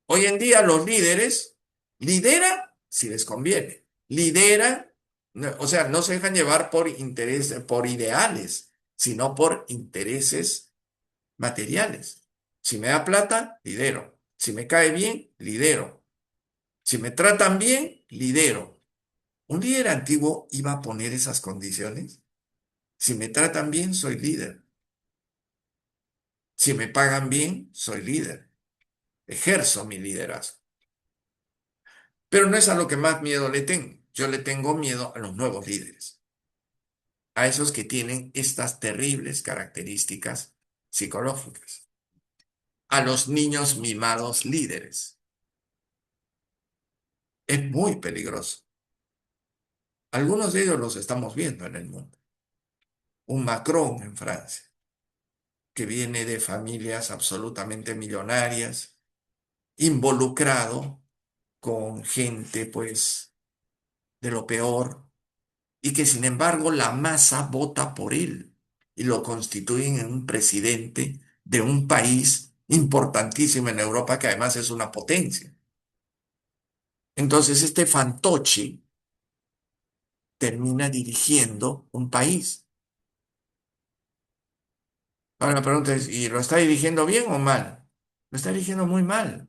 Hoy en día los líderes lideran si les conviene, lideran, o sea, no se dejan llevar por interés, por ideales, sino por intereses materiales. Si me da plata, lidero. Si me cae bien, lidero. Si me tratan bien, lidero. ¿Un líder antiguo iba a poner esas condiciones? Si me tratan bien, soy líder. Si me pagan bien, soy líder. Ejerzo mi liderazgo. Pero no es a lo que más miedo le tengo. Yo le tengo miedo a los nuevos líderes, a esos que tienen estas terribles características psicológicas, a los niños mimados líderes. Es muy peligroso. Algunos de ellos los estamos viendo en el mundo. Un Macron en Francia, que viene de familias absolutamente millonarias, involucrado con gente, pues, de lo peor, y que sin embargo la masa vota por él y lo constituyen en un presidente de un país importantísimo en Europa, que además es una potencia. Entonces, este fantoche termina dirigiendo un país. Ahora la pregunta es, ¿y lo está dirigiendo bien o mal? Lo está dirigiendo muy mal,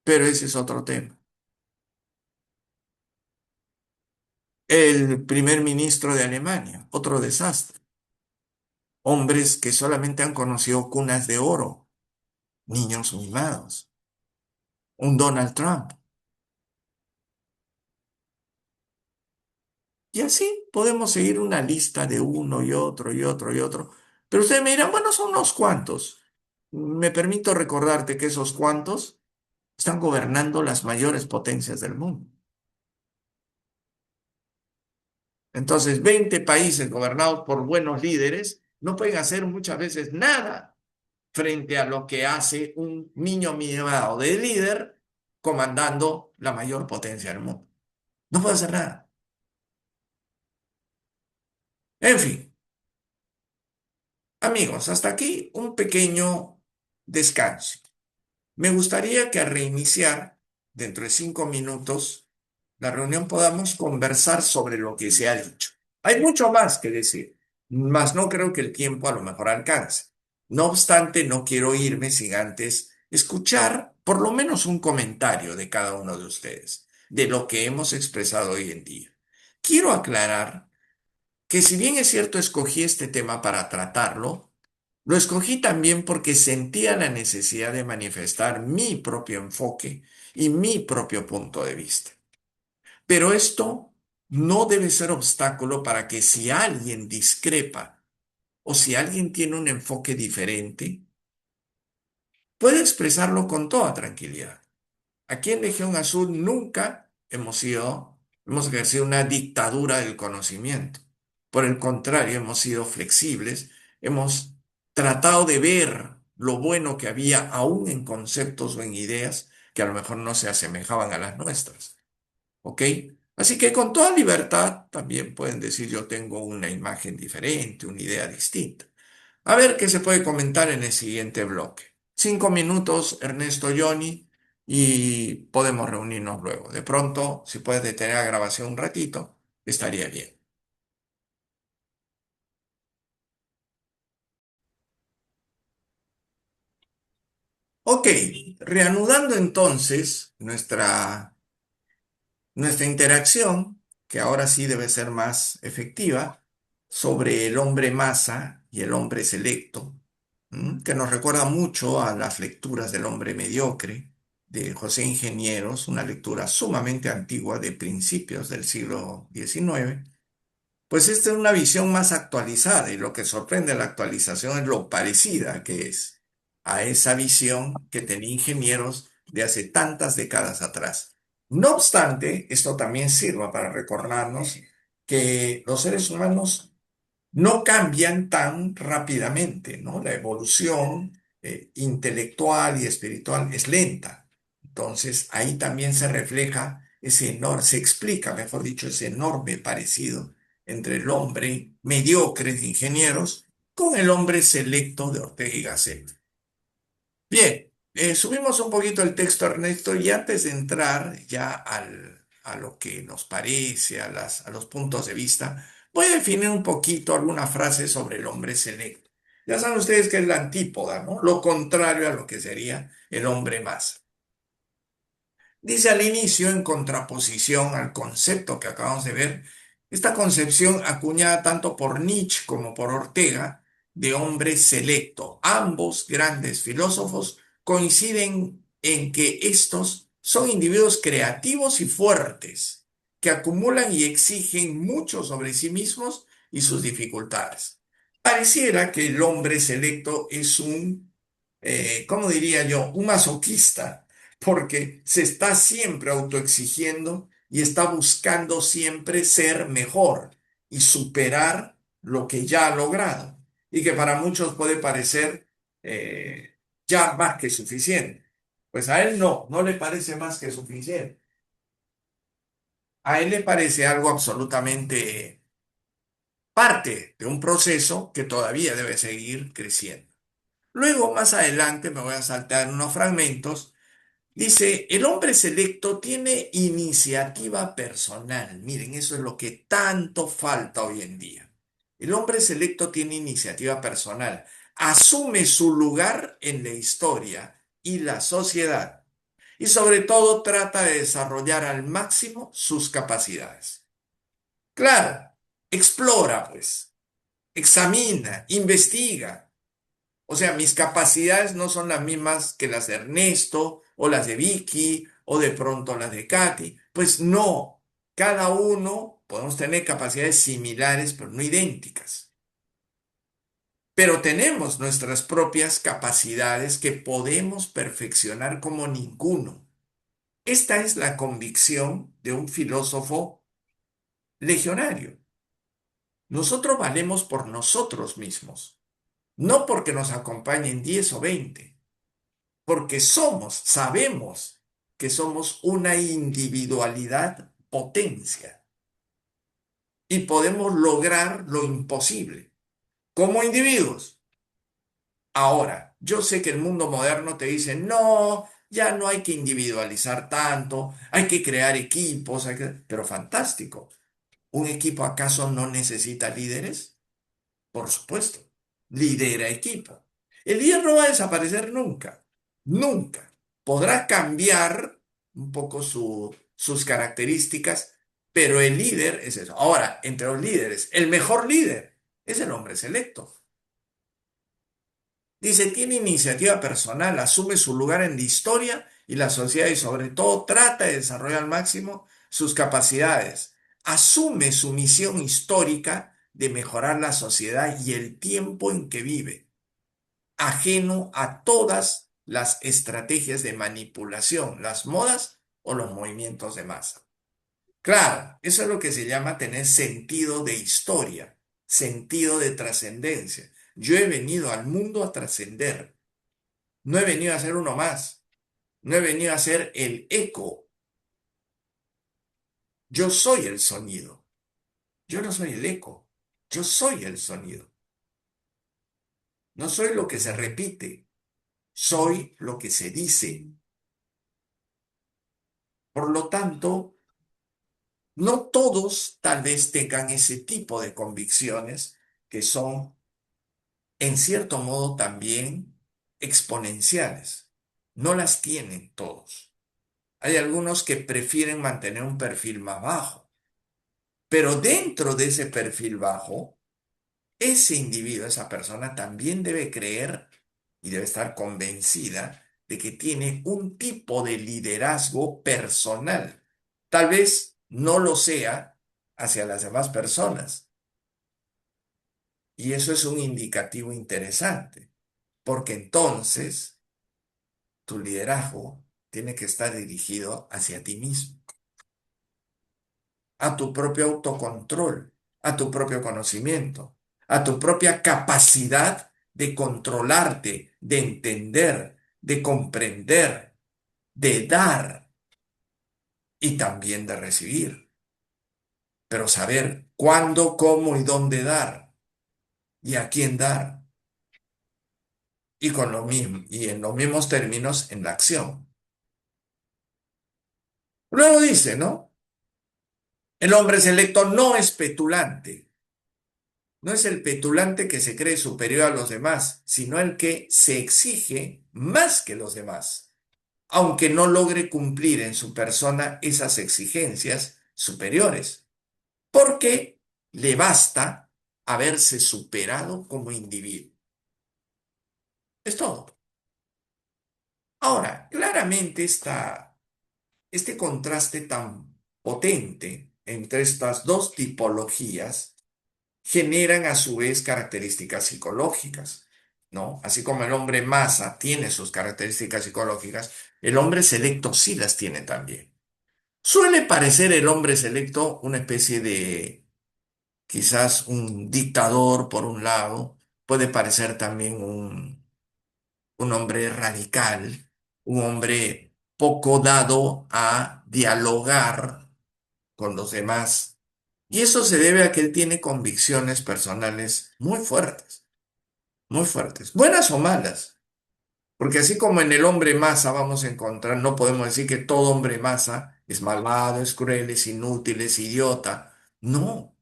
pero ese es otro tema. El primer ministro de Alemania, otro desastre. Hombres que solamente han conocido cunas de oro, niños mimados. Un Donald Trump. Y así podemos seguir una lista de uno y otro y otro y otro. Pero ustedes me dirán, bueno, son unos cuantos. Me permito recordarte que esos cuantos están gobernando las mayores potencias del mundo. Entonces, 20 países gobernados por buenos líderes no pueden hacer muchas veces nada frente a lo que hace un niño mimado de líder comandando la mayor potencia del mundo. No puede hacer nada. En fin, amigos, hasta aquí un pequeño descanso. Me gustaría que al reiniciar, dentro de 5 minutos, la reunión podamos conversar sobre lo que se ha dicho. Hay mucho más que decir, mas no creo que el tiempo a lo mejor alcance. No obstante, no quiero irme sin antes escuchar por lo menos un comentario de cada uno de ustedes, de lo que hemos expresado hoy en día. Quiero aclarar que si bien es cierto escogí este tema para tratarlo, lo escogí también porque sentía la necesidad de manifestar mi propio enfoque y mi propio punto de vista. Pero esto no debe ser obstáculo para que si alguien discrepa o si alguien tiene un enfoque diferente, pueda expresarlo con toda tranquilidad. Aquí en Legión Azul nunca hemos ejercido una dictadura del conocimiento. Por el contrario, hemos sido flexibles, hemos tratado de ver lo bueno que había aún en conceptos o en ideas que a lo mejor no se asemejaban a las nuestras. ¿Ok? Así que con toda libertad también pueden decir yo tengo una imagen diferente, una idea distinta. A ver qué se puede comentar en el siguiente bloque. 5 minutos, Ernesto, Johnny, y podemos reunirnos luego. De pronto, si puedes detener la grabación un ratito, estaría bien. Ok, reanudando entonces nuestra interacción, que ahora sí debe ser más efectiva, sobre el hombre masa y el hombre selecto, que nos recuerda mucho a las lecturas del hombre mediocre de José Ingenieros, una lectura sumamente antigua de principios del siglo XIX. Pues esta es una visión más actualizada y lo que sorprende de la actualización es lo parecida que es a esa visión que tenía Ingenieros de hace tantas décadas atrás. No obstante, esto también sirva para recordarnos que los seres humanos no cambian tan rápidamente, ¿no? La evolución intelectual y espiritual es lenta. Entonces, ahí también se refleja ese enorme, se explica, mejor dicho, ese enorme parecido entre el hombre mediocre de ingenieros con el hombre selecto de Ortega y Gasset. Bien, subimos un poquito el texto, Ernesto, y antes de entrar ya a lo que nos parece, a los puntos de vista, voy a definir un poquito algunas frases sobre el hombre selecto. Ya saben ustedes que es la antípoda, ¿no? Lo contrario a lo que sería el hombre masa. Dice al inicio, en contraposición al concepto que acabamos de ver, esta concepción acuñada tanto por Nietzsche como por Ortega de hombre selecto. Ambos grandes filósofos coinciden en que estos son individuos creativos y fuertes, que acumulan y exigen mucho sobre sí mismos y sus dificultades. Pareciera que el hombre selecto es ¿cómo diría yo?, un masoquista porque se está siempre autoexigiendo y está buscando siempre ser mejor y superar lo que ya ha logrado y que para muchos puede parecer eh, ya más que suficiente. Pues a él no le parece más que suficiente. A él le parece algo absolutamente parte de un proceso que todavía debe seguir creciendo. Luego, más adelante, me voy a saltar unos fragmentos. Dice, el hombre selecto tiene iniciativa personal. Miren, eso es lo que tanto falta hoy en día. El hombre selecto tiene iniciativa personal. Asume su lugar en la historia y la sociedad. Y sobre todo trata de desarrollar al máximo sus capacidades. Claro, explora, pues, examina, investiga. O sea, mis capacidades no son las mismas que las de Ernesto o las de Vicky o de pronto las de Katy. Pues no, cada uno podemos tener capacidades similares, pero no idénticas. Pero tenemos nuestras propias capacidades que podemos perfeccionar como ninguno. Esta es la convicción de un filósofo legionario. Nosotros valemos por nosotros mismos, no porque nos acompañen 10 o 20. Porque sabemos que somos una individualidad potencia y podemos lograr lo imposible como individuos. Ahora, yo sé que el mundo moderno te dice, no, ya no hay que individualizar tanto, hay que crear equipos, pero fantástico. ¿Un equipo acaso no necesita líderes? Por supuesto, lidera equipo. El líder no va a desaparecer nunca, nunca. Podrá cambiar un poco sus características, pero el líder es eso. Ahora, entre los líderes, el mejor líder es el hombre selecto. Dice, tiene iniciativa personal, asume su lugar en la historia y la sociedad y sobre todo trata de desarrollar al máximo sus capacidades. Asume su misión histórica de mejorar la sociedad y el tiempo en que vive, ajeno a todas las estrategias de manipulación, las modas o los movimientos de masa. Claro, eso es lo que se llama tener sentido de historia, sentido de trascendencia. Yo he venido al mundo a trascender. No he venido a ser uno más. No he venido a ser el eco. Yo soy el sonido. Yo no soy el eco. Yo soy el sonido. No soy lo que se repite. Soy lo que se dice. Por lo tanto, no todos tal vez tengan ese tipo de convicciones que son, en cierto modo, también exponenciales. No las tienen todos. Hay algunos que prefieren mantener un perfil más bajo. Pero dentro de ese perfil bajo, ese individuo, esa persona también debe creer y debe estar convencida de que tiene un tipo de liderazgo personal. Tal vez no lo sea hacia las demás personas. Y eso es un indicativo interesante, porque entonces tu liderazgo tiene que estar dirigido hacia ti mismo, a tu propio autocontrol, a tu propio conocimiento, a tu propia capacidad de controlarte, de entender, de comprender, de dar y también de recibir. Pero saber cuándo, cómo y dónde dar y a quién dar. Y con lo mismo, y en los mismos términos en la acción. Luego dice, ¿no? El hombre selecto no es petulante. No es el petulante que se cree superior a los demás, sino el que se exige más que los demás, aunque no logre cumplir en su persona esas exigencias superiores, porque le basta haberse superado como individuo. Es todo. Ahora, claramente este contraste tan potente entre estas dos tipologías generan a su vez características psicológicas. ¿no? Así como el hombre masa tiene sus características psicológicas, el hombre selecto sí las tiene también. Suele parecer el hombre selecto una especie de, quizás un dictador por un lado, puede parecer también un hombre radical, un hombre poco dado a dialogar con los demás. Y eso se debe a que él tiene convicciones personales muy fuertes, buenas o malas. Porque así como en el hombre masa vamos a encontrar, no podemos decir que todo hombre masa es malvado, es cruel, es inútil, es idiota. No,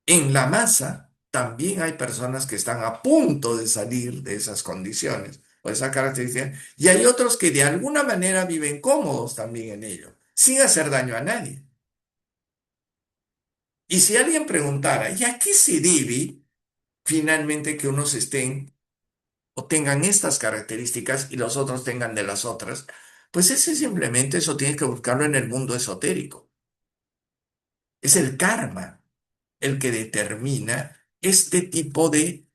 en la masa también hay personas que están a punto de salir de esas condiciones o esa característica, y hay otros que de alguna manera viven cómodos también en ello, sin hacer daño a nadie. Y si alguien preguntara, ¿y a qué se debe finalmente que unos estén o tengan estas características y los otros tengan de las otras? Pues ese simplemente eso tienes que buscarlo en el mundo esotérico. Es el karma el que determina este tipo de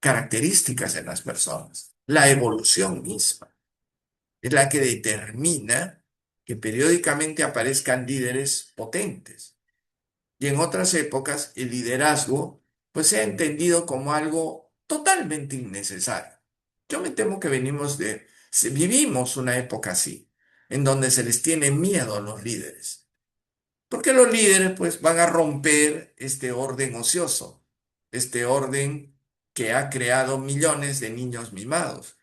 características en las personas. La evolución misma es la que determina que periódicamente aparezcan líderes potentes. Y en otras épocas el liderazgo pues se ha entendido como algo totalmente innecesario. Yo me temo que vivimos una época así, en donde se les tiene miedo a los líderes. Porque los líderes pues van a romper este orden ocioso, este orden que ha creado millones de niños mimados,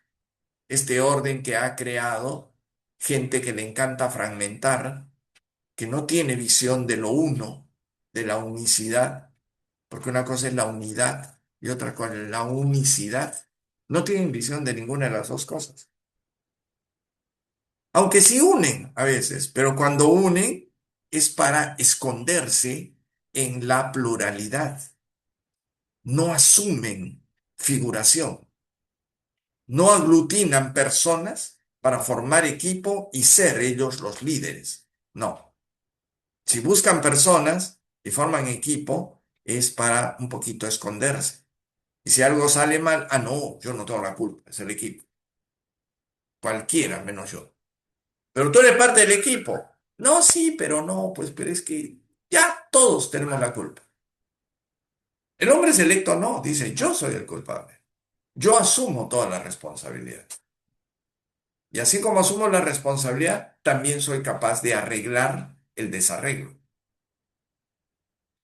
este orden que ha creado gente que le encanta fragmentar, que no tiene visión de lo uno, de la unicidad, porque una cosa es la unidad y otra cosa es la unicidad. No tienen visión de ninguna de las dos cosas. Aunque sí unen a veces, pero cuando unen es para esconderse en la pluralidad. No asumen figuración, no aglutinan personas para formar equipo y ser ellos los líderes. No. Si buscan personas y forman equipo, es para un poquito esconderse. Y si algo sale mal, ah, no, yo no tengo la culpa, es el equipo. Cualquiera menos yo. Pero tú eres parte del equipo. No, sí, pero no, pues, pero es que ya todos tenemos la culpa. El hombre selecto no, dice, yo soy el culpable. Yo asumo toda la responsabilidad. Y así como asumo la responsabilidad, también soy capaz de arreglar el desarreglo.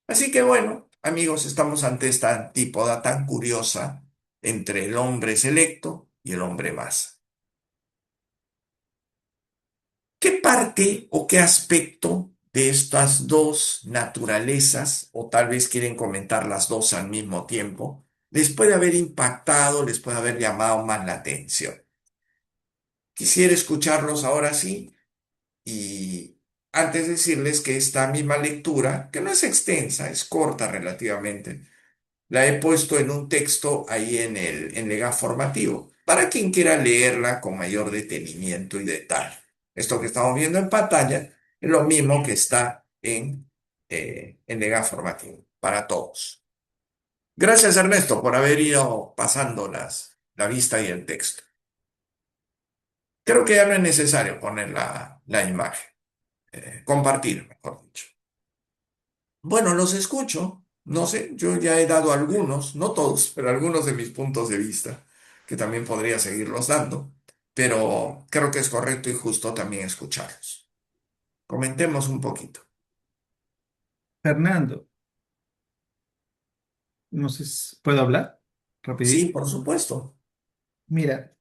Así que bueno, amigos, estamos ante esta antípoda tan curiosa entre el hombre selecto y el hombre masa. ¿Qué parte o qué aspecto de estas dos naturalezas, o tal vez quieren comentar las dos al mismo tiempo, les puede haber impactado, les puede haber llamado más la atención? Quisiera escucharlos ahora sí y antes decirles que esta misma lectura, que no es extensa, es corta relativamente, la he puesto en un texto ahí en Lega Formativo, para quien quiera leerla con mayor detenimiento y detalle. Esto que estamos viendo en pantalla es lo mismo que está en Lega Formativo, para todos. Gracias, Ernesto, por haber ido pasando la vista y el texto. Creo que ya no es necesario poner la imagen, compartir, mejor dicho. Bueno, los escucho. No sé, yo ya he dado algunos, no todos, pero algunos de mis puntos de vista, que también podría seguirlos dando, pero creo que es correcto y justo también escucharlos. Comentemos un poquito. Fernando, no sé si puedo hablar Sí, rapidito. por supuesto. Mira,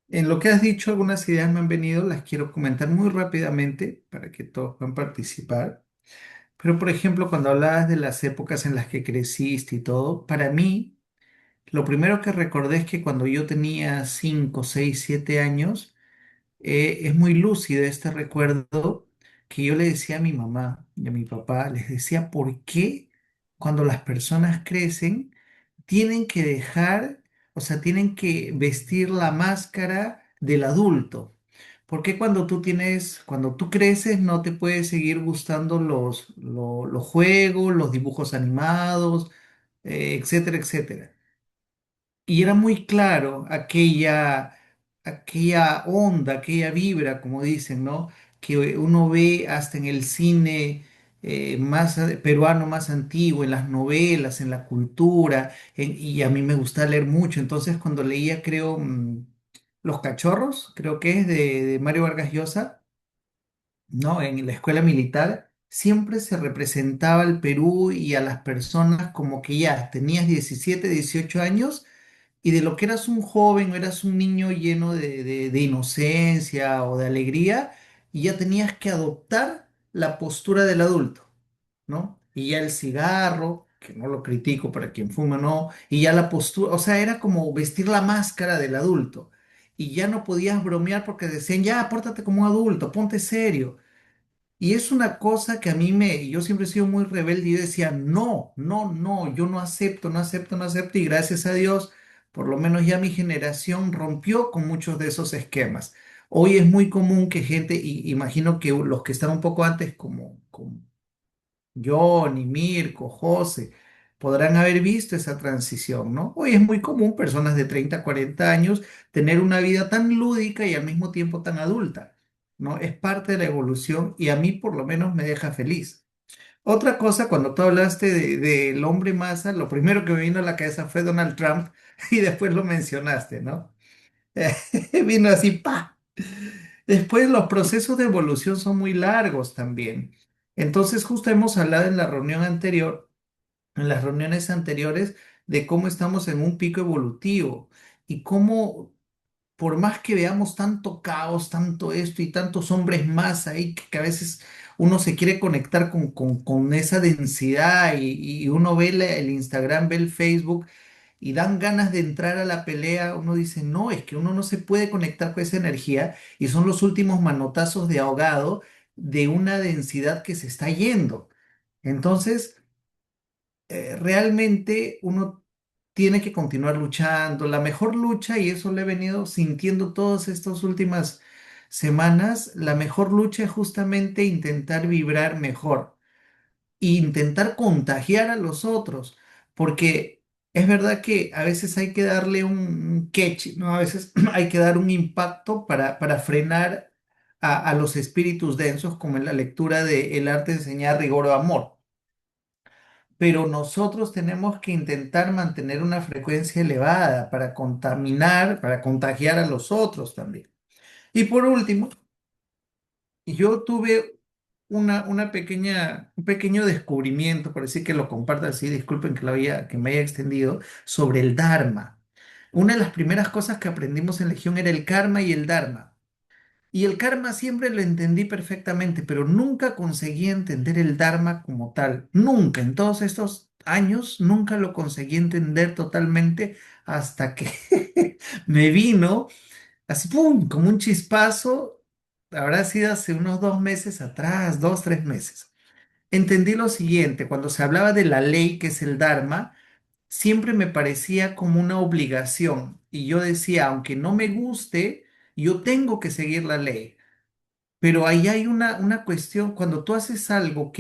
en lo que has dicho, algunas ideas me han venido, las quiero comentar muy rápidamente para que todos puedan participar. Pero, por ejemplo, cuando hablabas de las épocas en las que creciste y todo, para mí, lo primero que recordé es que cuando yo tenía 5, 6, 7 años, es muy lúcido este recuerdo que yo le decía a mi mamá y a mi papá, les decía, ¿por qué cuando las personas crecen tienen que dejar, o sea, tienen que vestir la máscara del adulto? ¿Por qué cuando tú creces no te puede seguir gustando los juegos, los dibujos animados, etcétera, etcétera? y era muy claro aquella onda, aquella vibra, como dicen, ¿no? Que uno ve hasta en el cine peruano más antiguo, en las novelas, en la cultura, y a mí me gusta leer mucho. Entonces, cuando leía, creo, Los Cachorros, creo que es de Mario Vargas Llosa, ¿no? En la escuela militar siempre se representaba al Perú y a las personas como que ya tenías 17, 18 años y de lo que eras un joven o eras un niño lleno de inocencia o de alegría, y ya tenías que adoptar la postura del adulto, ¿no? Y ya el cigarro, que no lo critico para quien fuma, no, y ya la postura, o sea, era como vestir la máscara del adulto. Y ya no podías bromear porque decían, ya, pórtate como un adulto, ponte serio. Y es una cosa que a mí yo siempre he sido muy rebelde y yo decía, no, no, no, yo no acepto, no acepto, no acepto. Y gracias a Dios, por lo menos ya mi generación rompió con muchos de esos esquemas. Hoy es muy común que gente, y imagino que los que están un poco antes, como Johnny, Mirko, José, podrán haber visto esa transición, ¿no? Hoy es muy común personas de 30, 40 años tener una vida tan lúdica y al mismo tiempo tan adulta, ¿no? Es parte de la evolución y a mí por lo menos me deja feliz. Otra cosa, cuando tú hablaste del hombre masa, lo primero que me vino a la cabeza fue Donald Trump y después lo mencionaste, ¿no? Vino así, pa. Después los procesos de evolución son muy largos también. Entonces, justo hemos hablado en la reunión anterior, en las reuniones anteriores, de cómo estamos en un pico evolutivo y cómo, por más que veamos tanto caos, tanto esto y tantos hombres más ahí, que a veces uno se quiere conectar con esa densidad y uno ve el Instagram, ve el Facebook y dan ganas de entrar a la pelea, uno dice, no, es que uno no se puede conectar con esa energía y son los últimos manotazos de ahogado de una densidad que se está yendo. Entonces, realmente uno tiene que continuar luchando. La mejor lucha, y eso lo he venido sintiendo todas estas últimas semanas, la mejor lucha es justamente intentar vibrar mejor e intentar contagiar a los otros, porque es verdad que a veces hay que darle un catch, ¿no? A veces hay que dar un impacto para frenar a los espíritus densos, como en la lectura de El arte de enseñar rigor o amor. Pero nosotros tenemos que intentar mantener una frecuencia elevada para contaminar, para contagiar a los otros también. Y por último, yo tuve un pequeño descubrimiento, por decir que lo comparto así, disculpen que me haya extendido, sobre el Dharma. Una de las primeras cosas que aprendimos en Legión era el karma y el Dharma. Y el karma siempre lo entendí perfectamente, pero nunca conseguí entender el Dharma como tal. Nunca, en todos estos años, nunca lo conseguí entender totalmente hasta que me vino así, ¡pum!, como un chispazo. Habrá sido hace unos 2 meses atrás, 2, 3 meses. Entendí lo siguiente, cuando se hablaba de la ley que es el Dharma, siempre me parecía como una obligación. Y yo decía, aunque no me guste, yo tengo que seguir la ley. Pero ahí hay una cuestión, cuando tú haces algo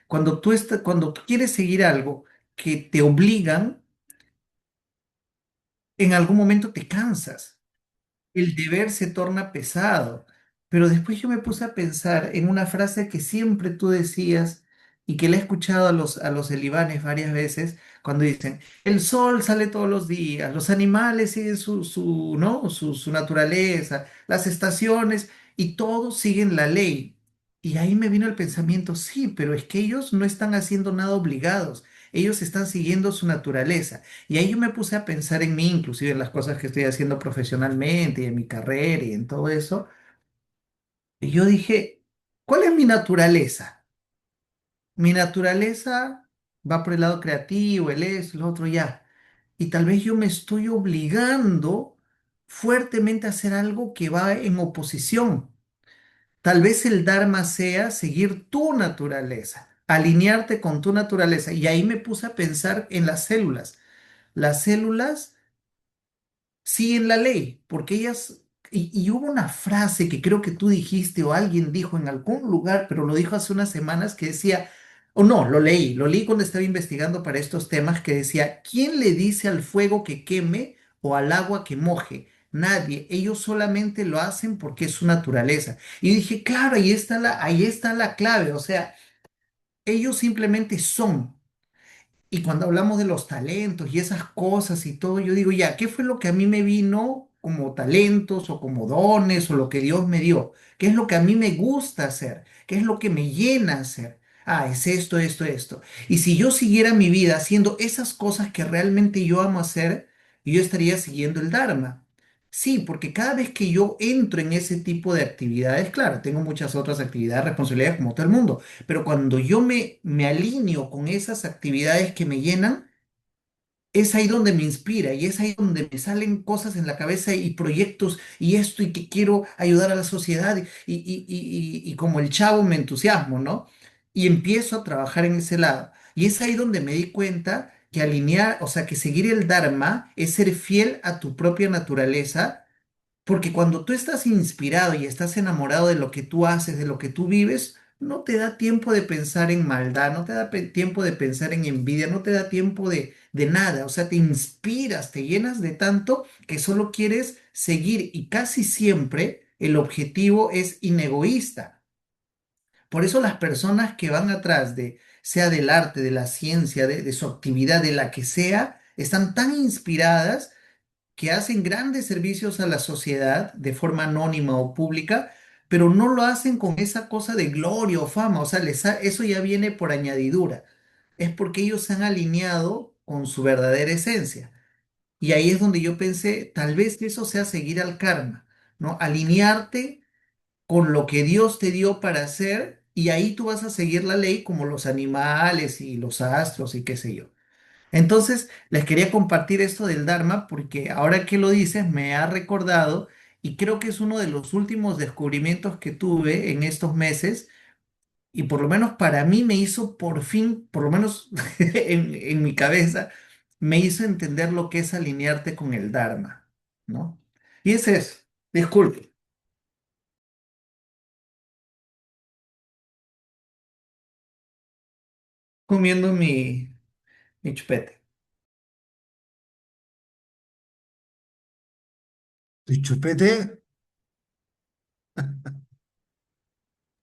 cuando tú quieres seguir algo que te obligan, en algún momento te cansas. El deber se torna pesado. Pero después yo me puse a pensar en una frase que siempre tú decías y que le he escuchado a los elibanes varias veces cuando dicen, el sol sale todos los días, los animales siguen ¿no? su naturaleza, las estaciones y todos siguen la ley. Y ahí me vino el pensamiento, sí, pero es que ellos no están haciendo nada obligados, ellos están siguiendo su naturaleza. Y ahí yo me puse a pensar en mí, inclusive en las cosas que estoy haciendo profesionalmente y en mi carrera y en todo eso. Y yo dije, ¿cuál es mi naturaleza? Mi naturaleza va por el lado creativo, el es, el otro ya. Y tal vez yo me estoy obligando fuertemente a hacer algo que va en oposición. Tal vez el Dharma sea seguir tu naturaleza, alinearte con tu naturaleza. Y ahí me puse a pensar en las células. Las células siguen la ley, porque ellas, y hubo una frase que creo que tú dijiste o alguien dijo en algún lugar, pero lo dijo hace unas semanas, que decía, O no, lo leí cuando estaba investigando para estos temas que decía, ¿quién le dice al fuego que queme o al agua que moje? Nadie, ellos solamente lo hacen porque es su naturaleza. Y dije, claro, ahí está la clave, o sea, ellos simplemente son. Y cuando hablamos de los talentos y esas cosas y todo, yo digo, ya, ¿qué fue lo que a mí me vino como talentos o como dones o lo que Dios me dio? ¿Qué es lo que a mí me gusta hacer? ¿Qué es lo que me llena hacer? Ah, es esto, esto, esto. Y si yo siguiera mi vida haciendo esas cosas que realmente yo amo hacer, yo estaría siguiendo el Dharma. Sí, porque cada vez que yo entro en ese tipo de actividades, claro, tengo muchas otras actividades, responsabilidades como todo el mundo, pero cuando yo me alineo con esas actividades que me llenan, es ahí donde me inspira y es ahí donde me salen cosas en la cabeza y proyectos y esto y que quiero ayudar a la sociedad y como el chavo me entusiasmo, ¿no? Y empiezo a trabajar en ese lado. Y es ahí donde me di cuenta que alinear, o sea, que seguir el Dharma es ser fiel a tu propia naturaleza porque cuando tú estás inspirado y estás enamorado de lo que tú haces, de lo que tú vives, no te da tiempo de pensar en maldad, no te da tiempo de pensar en envidia, no te da tiempo de nada. O sea, te inspiras, te llenas de tanto que solo quieres seguir y casi siempre el objetivo es inegoísta. Por eso las personas que van atrás de, sea del arte, de la ciencia, de su actividad, de la que sea, están tan inspiradas que hacen grandes servicios a la sociedad de forma anónima o pública, pero no lo hacen con esa cosa de gloria o fama, o sea, eso ya viene por añadidura. Es porque ellos se han alineado con su verdadera esencia. Y ahí es donde yo pensé, tal vez eso sea seguir al karma, ¿no? Alinearte con lo que Dios te dio para hacer y ahí tú vas a seguir la ley como los animales y los astros y qué sé yo. Entonces, les quería compartir esto del Dharma porque ahora que lo dices me ha recordado y creo que es uno de los últimos descubrimientos que tuve en estos meses y por lo menos para mí me hizo por fin, por lo menos en mi cabeza, me hizo entender lo que es alinearte con el Dharma, ¿no? Y es eso, disculpe, comiendo mi chupete. ¿Y chupete?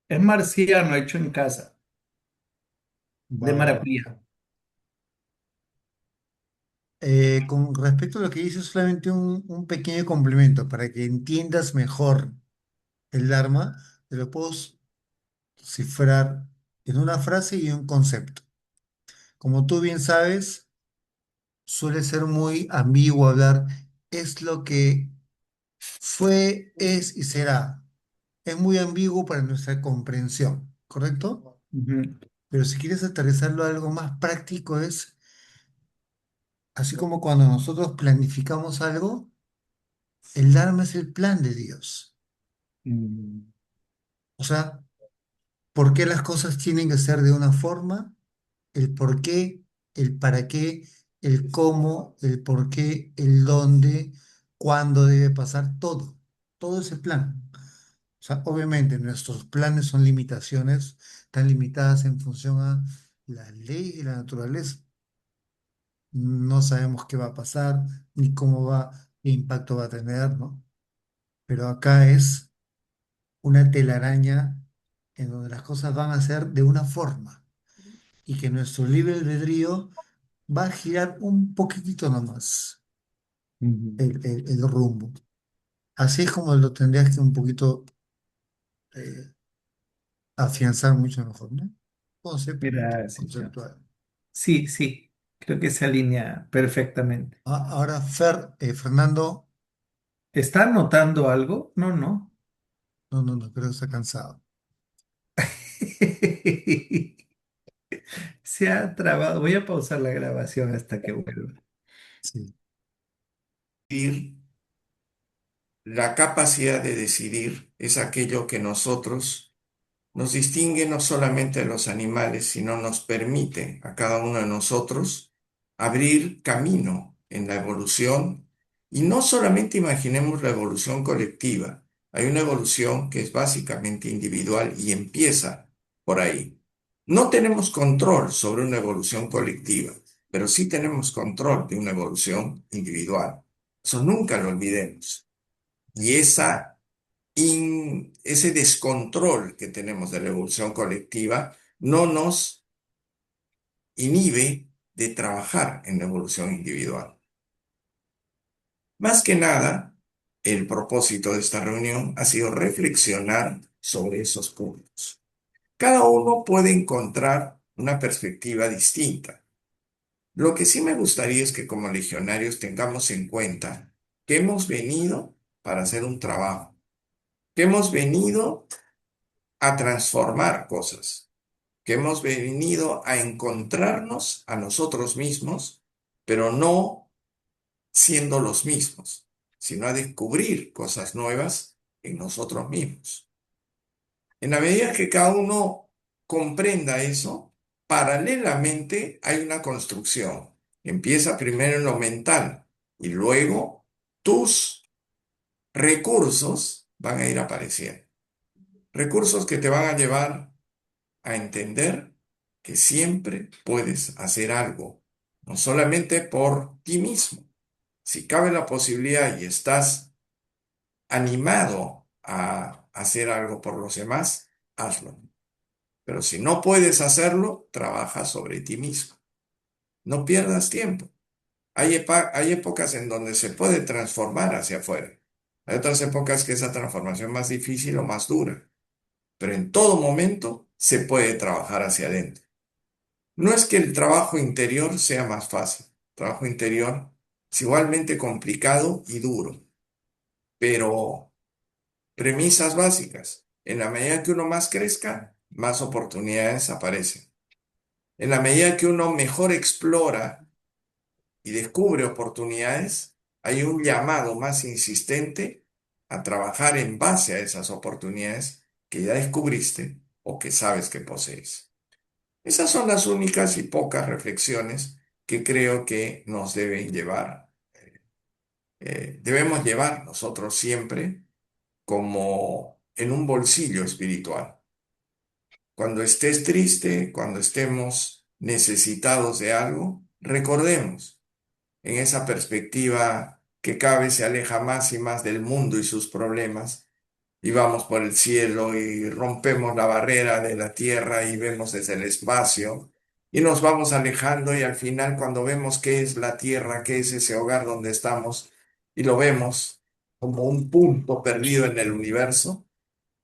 Es marciano hecho en casa, de Va. maracuyá. Con respecto a lo que dices, solamente un pequeño complemento para que entiendas mejor el Dharma, te lo puedo cifrar en una frase y un concepto. Como tú bien sabes, suele ser muy ambiguo hablar, es lo que fue, es y será. Es muy ambiguo para nuestra comprensión, ¿correcto? Ujú, Pero si quieres aterrizarlo a algo más práctico es, así como cuando nosotros planificamos algo, el Dharma es el plan de Dios. mm, O sea, ¿por qué las cosas tienen que ser de una forma? El por qué, el para qué, el cómo, el por qué, el dónde, cuándo debe pasar, todo. Todo ese plan. O sea, obviamente nuestros planes son limitaciones, tan limitadas en función a la ley y la naturaleza. No sabemos qué va a pasar, ni cómo va, qué impacto va a tener, ¿no? Pero acá es una telaraña en donde las cosas van a ser de una forma y que nuestro libre albedrío va a girar un poquitito nomás ujú. el rumbo. Así es como lo tendrías que un poquito eh, afianzar mucho mejor, ¿no? Concepto Gracias, John. conceptual. Sí, sí, creo que se alinea perfectamente. Ahora, Fernando, ¿Está anotando algo? No, no. no, no, no, creo que está cansado. Se ha trabado. Voy a pausar la grabación hasta que vuelva. Sí. Ir, la capacidad de decidir es aquello que nosotros nos distingue no solamente de los animales, sino nos permite a cada uno de nosotros abrir camino en la evolución. Y no solamente imaginemos la evolución colectiva, hay una evolución que es básicamente individual y empieza por ahí. No tenemos control sobre una evolución colectiva, pero sí tenemos control de una evolución individual. Eso nunca lo olvidemos. Y ese descontrol que tenemos de la evolución colectiva no nos inhibe de trabajar en la evolución individual. Más que nada, el propósito de esta reunión ha sido reflexionar sobre esos puntos. Cada uno puede encontrar una perspectiva distinta. Lo que sí me gustaría es que como legionarios tengamos en cuenta que hemos venido para hacer un trabajo, que hemos venido a transformar cosas, que hemos venido a encontrarnos a nosotros mismos, pero no siendo los mismos, sino a descubrir cosas nuevas en nosotros mismos. En la medida que cada uno comprenda eso, paralelamente hay una construcción. Empieza primero en lo mental y luego tus recursos van a ir apareciendo. Recursos que te van a llevar a entender que siempre puedes hacer algo, no solamente por ti mismo. Si cabe la posibilidad y estás animado a hacer algo por los demás, hazlo. Pero si no puedes hacerlo, trabaja sobre ti mismo. No pierdas tiempo. Hay épocas en donde se puede transformar hacia afuera. Hay otras épocas que esa transformación es más difícil o más dura. Pero en todo momento se puede trabajar hacia adentro. No es que el trabajo interior sea más fácil. El trabajo interior es igualmente complicado y duro. Pero premisas básicas. En la medida que uno más crezca, más oportunidades aparecen. En la medida que uno mejor explora y descubre oportunidades, hay un llamado más insistente a trabajar en base a esas oportunidades que ya descubriste o que sabes que posees. Esas son las únicas y pocas reflexiones que creo que nos deben llevar, debemos llevar nosotros siempre como en un bolsillo espiritual. Cuando estés triste, cuando estemos necesitados de algo, recordemos en esa perspectiva que cada vez se aleja más y más del mundo y sus problemas, y vamos por el cielo y rompemos la barrera de la tierra y vemos desde el espacio, y nos vamos alejando y al final cuando vemos qué es la tierra, qué es ese hogar donde estamos, y lo vemos como un punto perdido en el universo,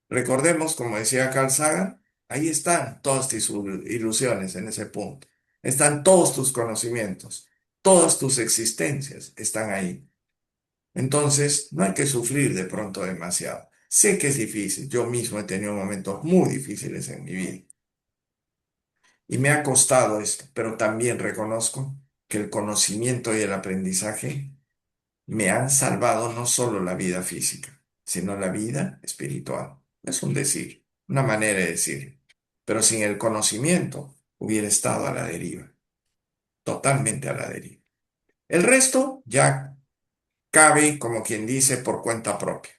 recordemos, como decía Carl Sagan, ahí están todas tus ilusiones en ese punto. Están todos tus conocimientos, todas tus existencias están ahí. Entonces, no hay que sufrir de pronto demasiado. Sé que es difícil, yo mismo he tenido momentos muy difíciles en mi vida y me ha costado esto, pero también reconozco que el conocimiento y el aprendizaje me han salvado no solo la vida física, sino la vida espiritual. Es un decir, una manera de decir. Pero sin el conocimiento hubiera estado a la deriva, totalmente a la deriva. El resto ya cabe, como quien dice, por cuenta propia.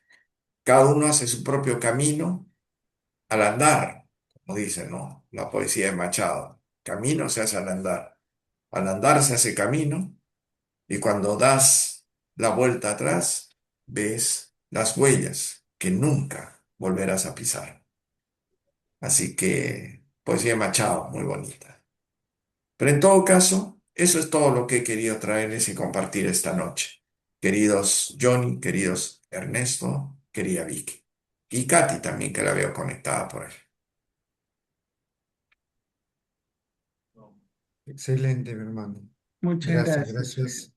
Cada uno hace su propio camino al andar, como dice, ¿no? La poesía de Machado. Camino se hace al andar. Al andar se hace camino. Y cuando das la vuelta atrás, ves las huellas que nunca volverás a pisar. Así que, poesía de Machado, muy bonita. Pero en todo caso, eso es todo lo que he querido traerles y compartir esta noche. Queridos Johnny, queridos Ernesto, querida Vicky. Y Katy también, que la veo conectada por ahí. Excelente, mi hermano. Muchas Gracias, gracias. gracias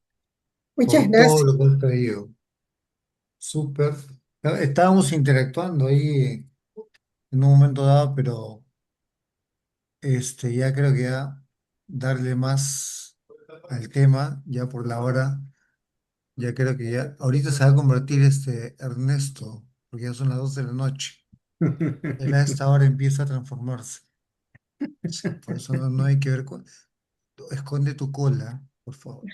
Muchas por todo gracias. lo que has traído. Súper. Estábamos interactuando ahí en un momento dado, pero ya creo que ya darle más al tema, ya por la hora, ya creo que ya, ahorita se va a convertir Ernesto, porque ya son las 12 de la noche. Él a esta hora empieza a transformarse. Sí, por eso no hay que ver con... Esconde tu cola, por favor.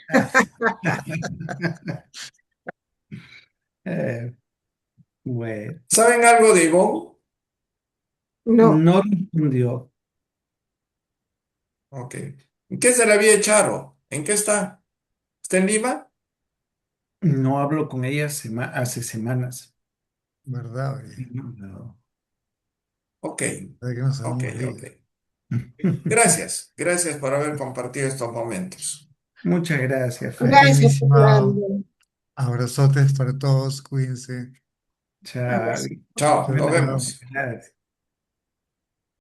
Eh, bueno, ¿Saben algo de Ivonne? No, no respondió. Ok. ¿Qué es de la vía Charo? ¿En qué está? ¿Está en Lima? No hablo con ella hace semanas. ¿Verdad? Sí, Oye? no, no. Ok, ¿Verdad que nos ok, habíamos ok. ido? Gracias, gracias por haber compartido estos momentos. Muchas gracias, Ok, Fer. mi Gracias, estimado. Fernando. Abrazotes para todos. Cuídense. Chao. Chao, Chao, nos Buenas chao. vemos. noches.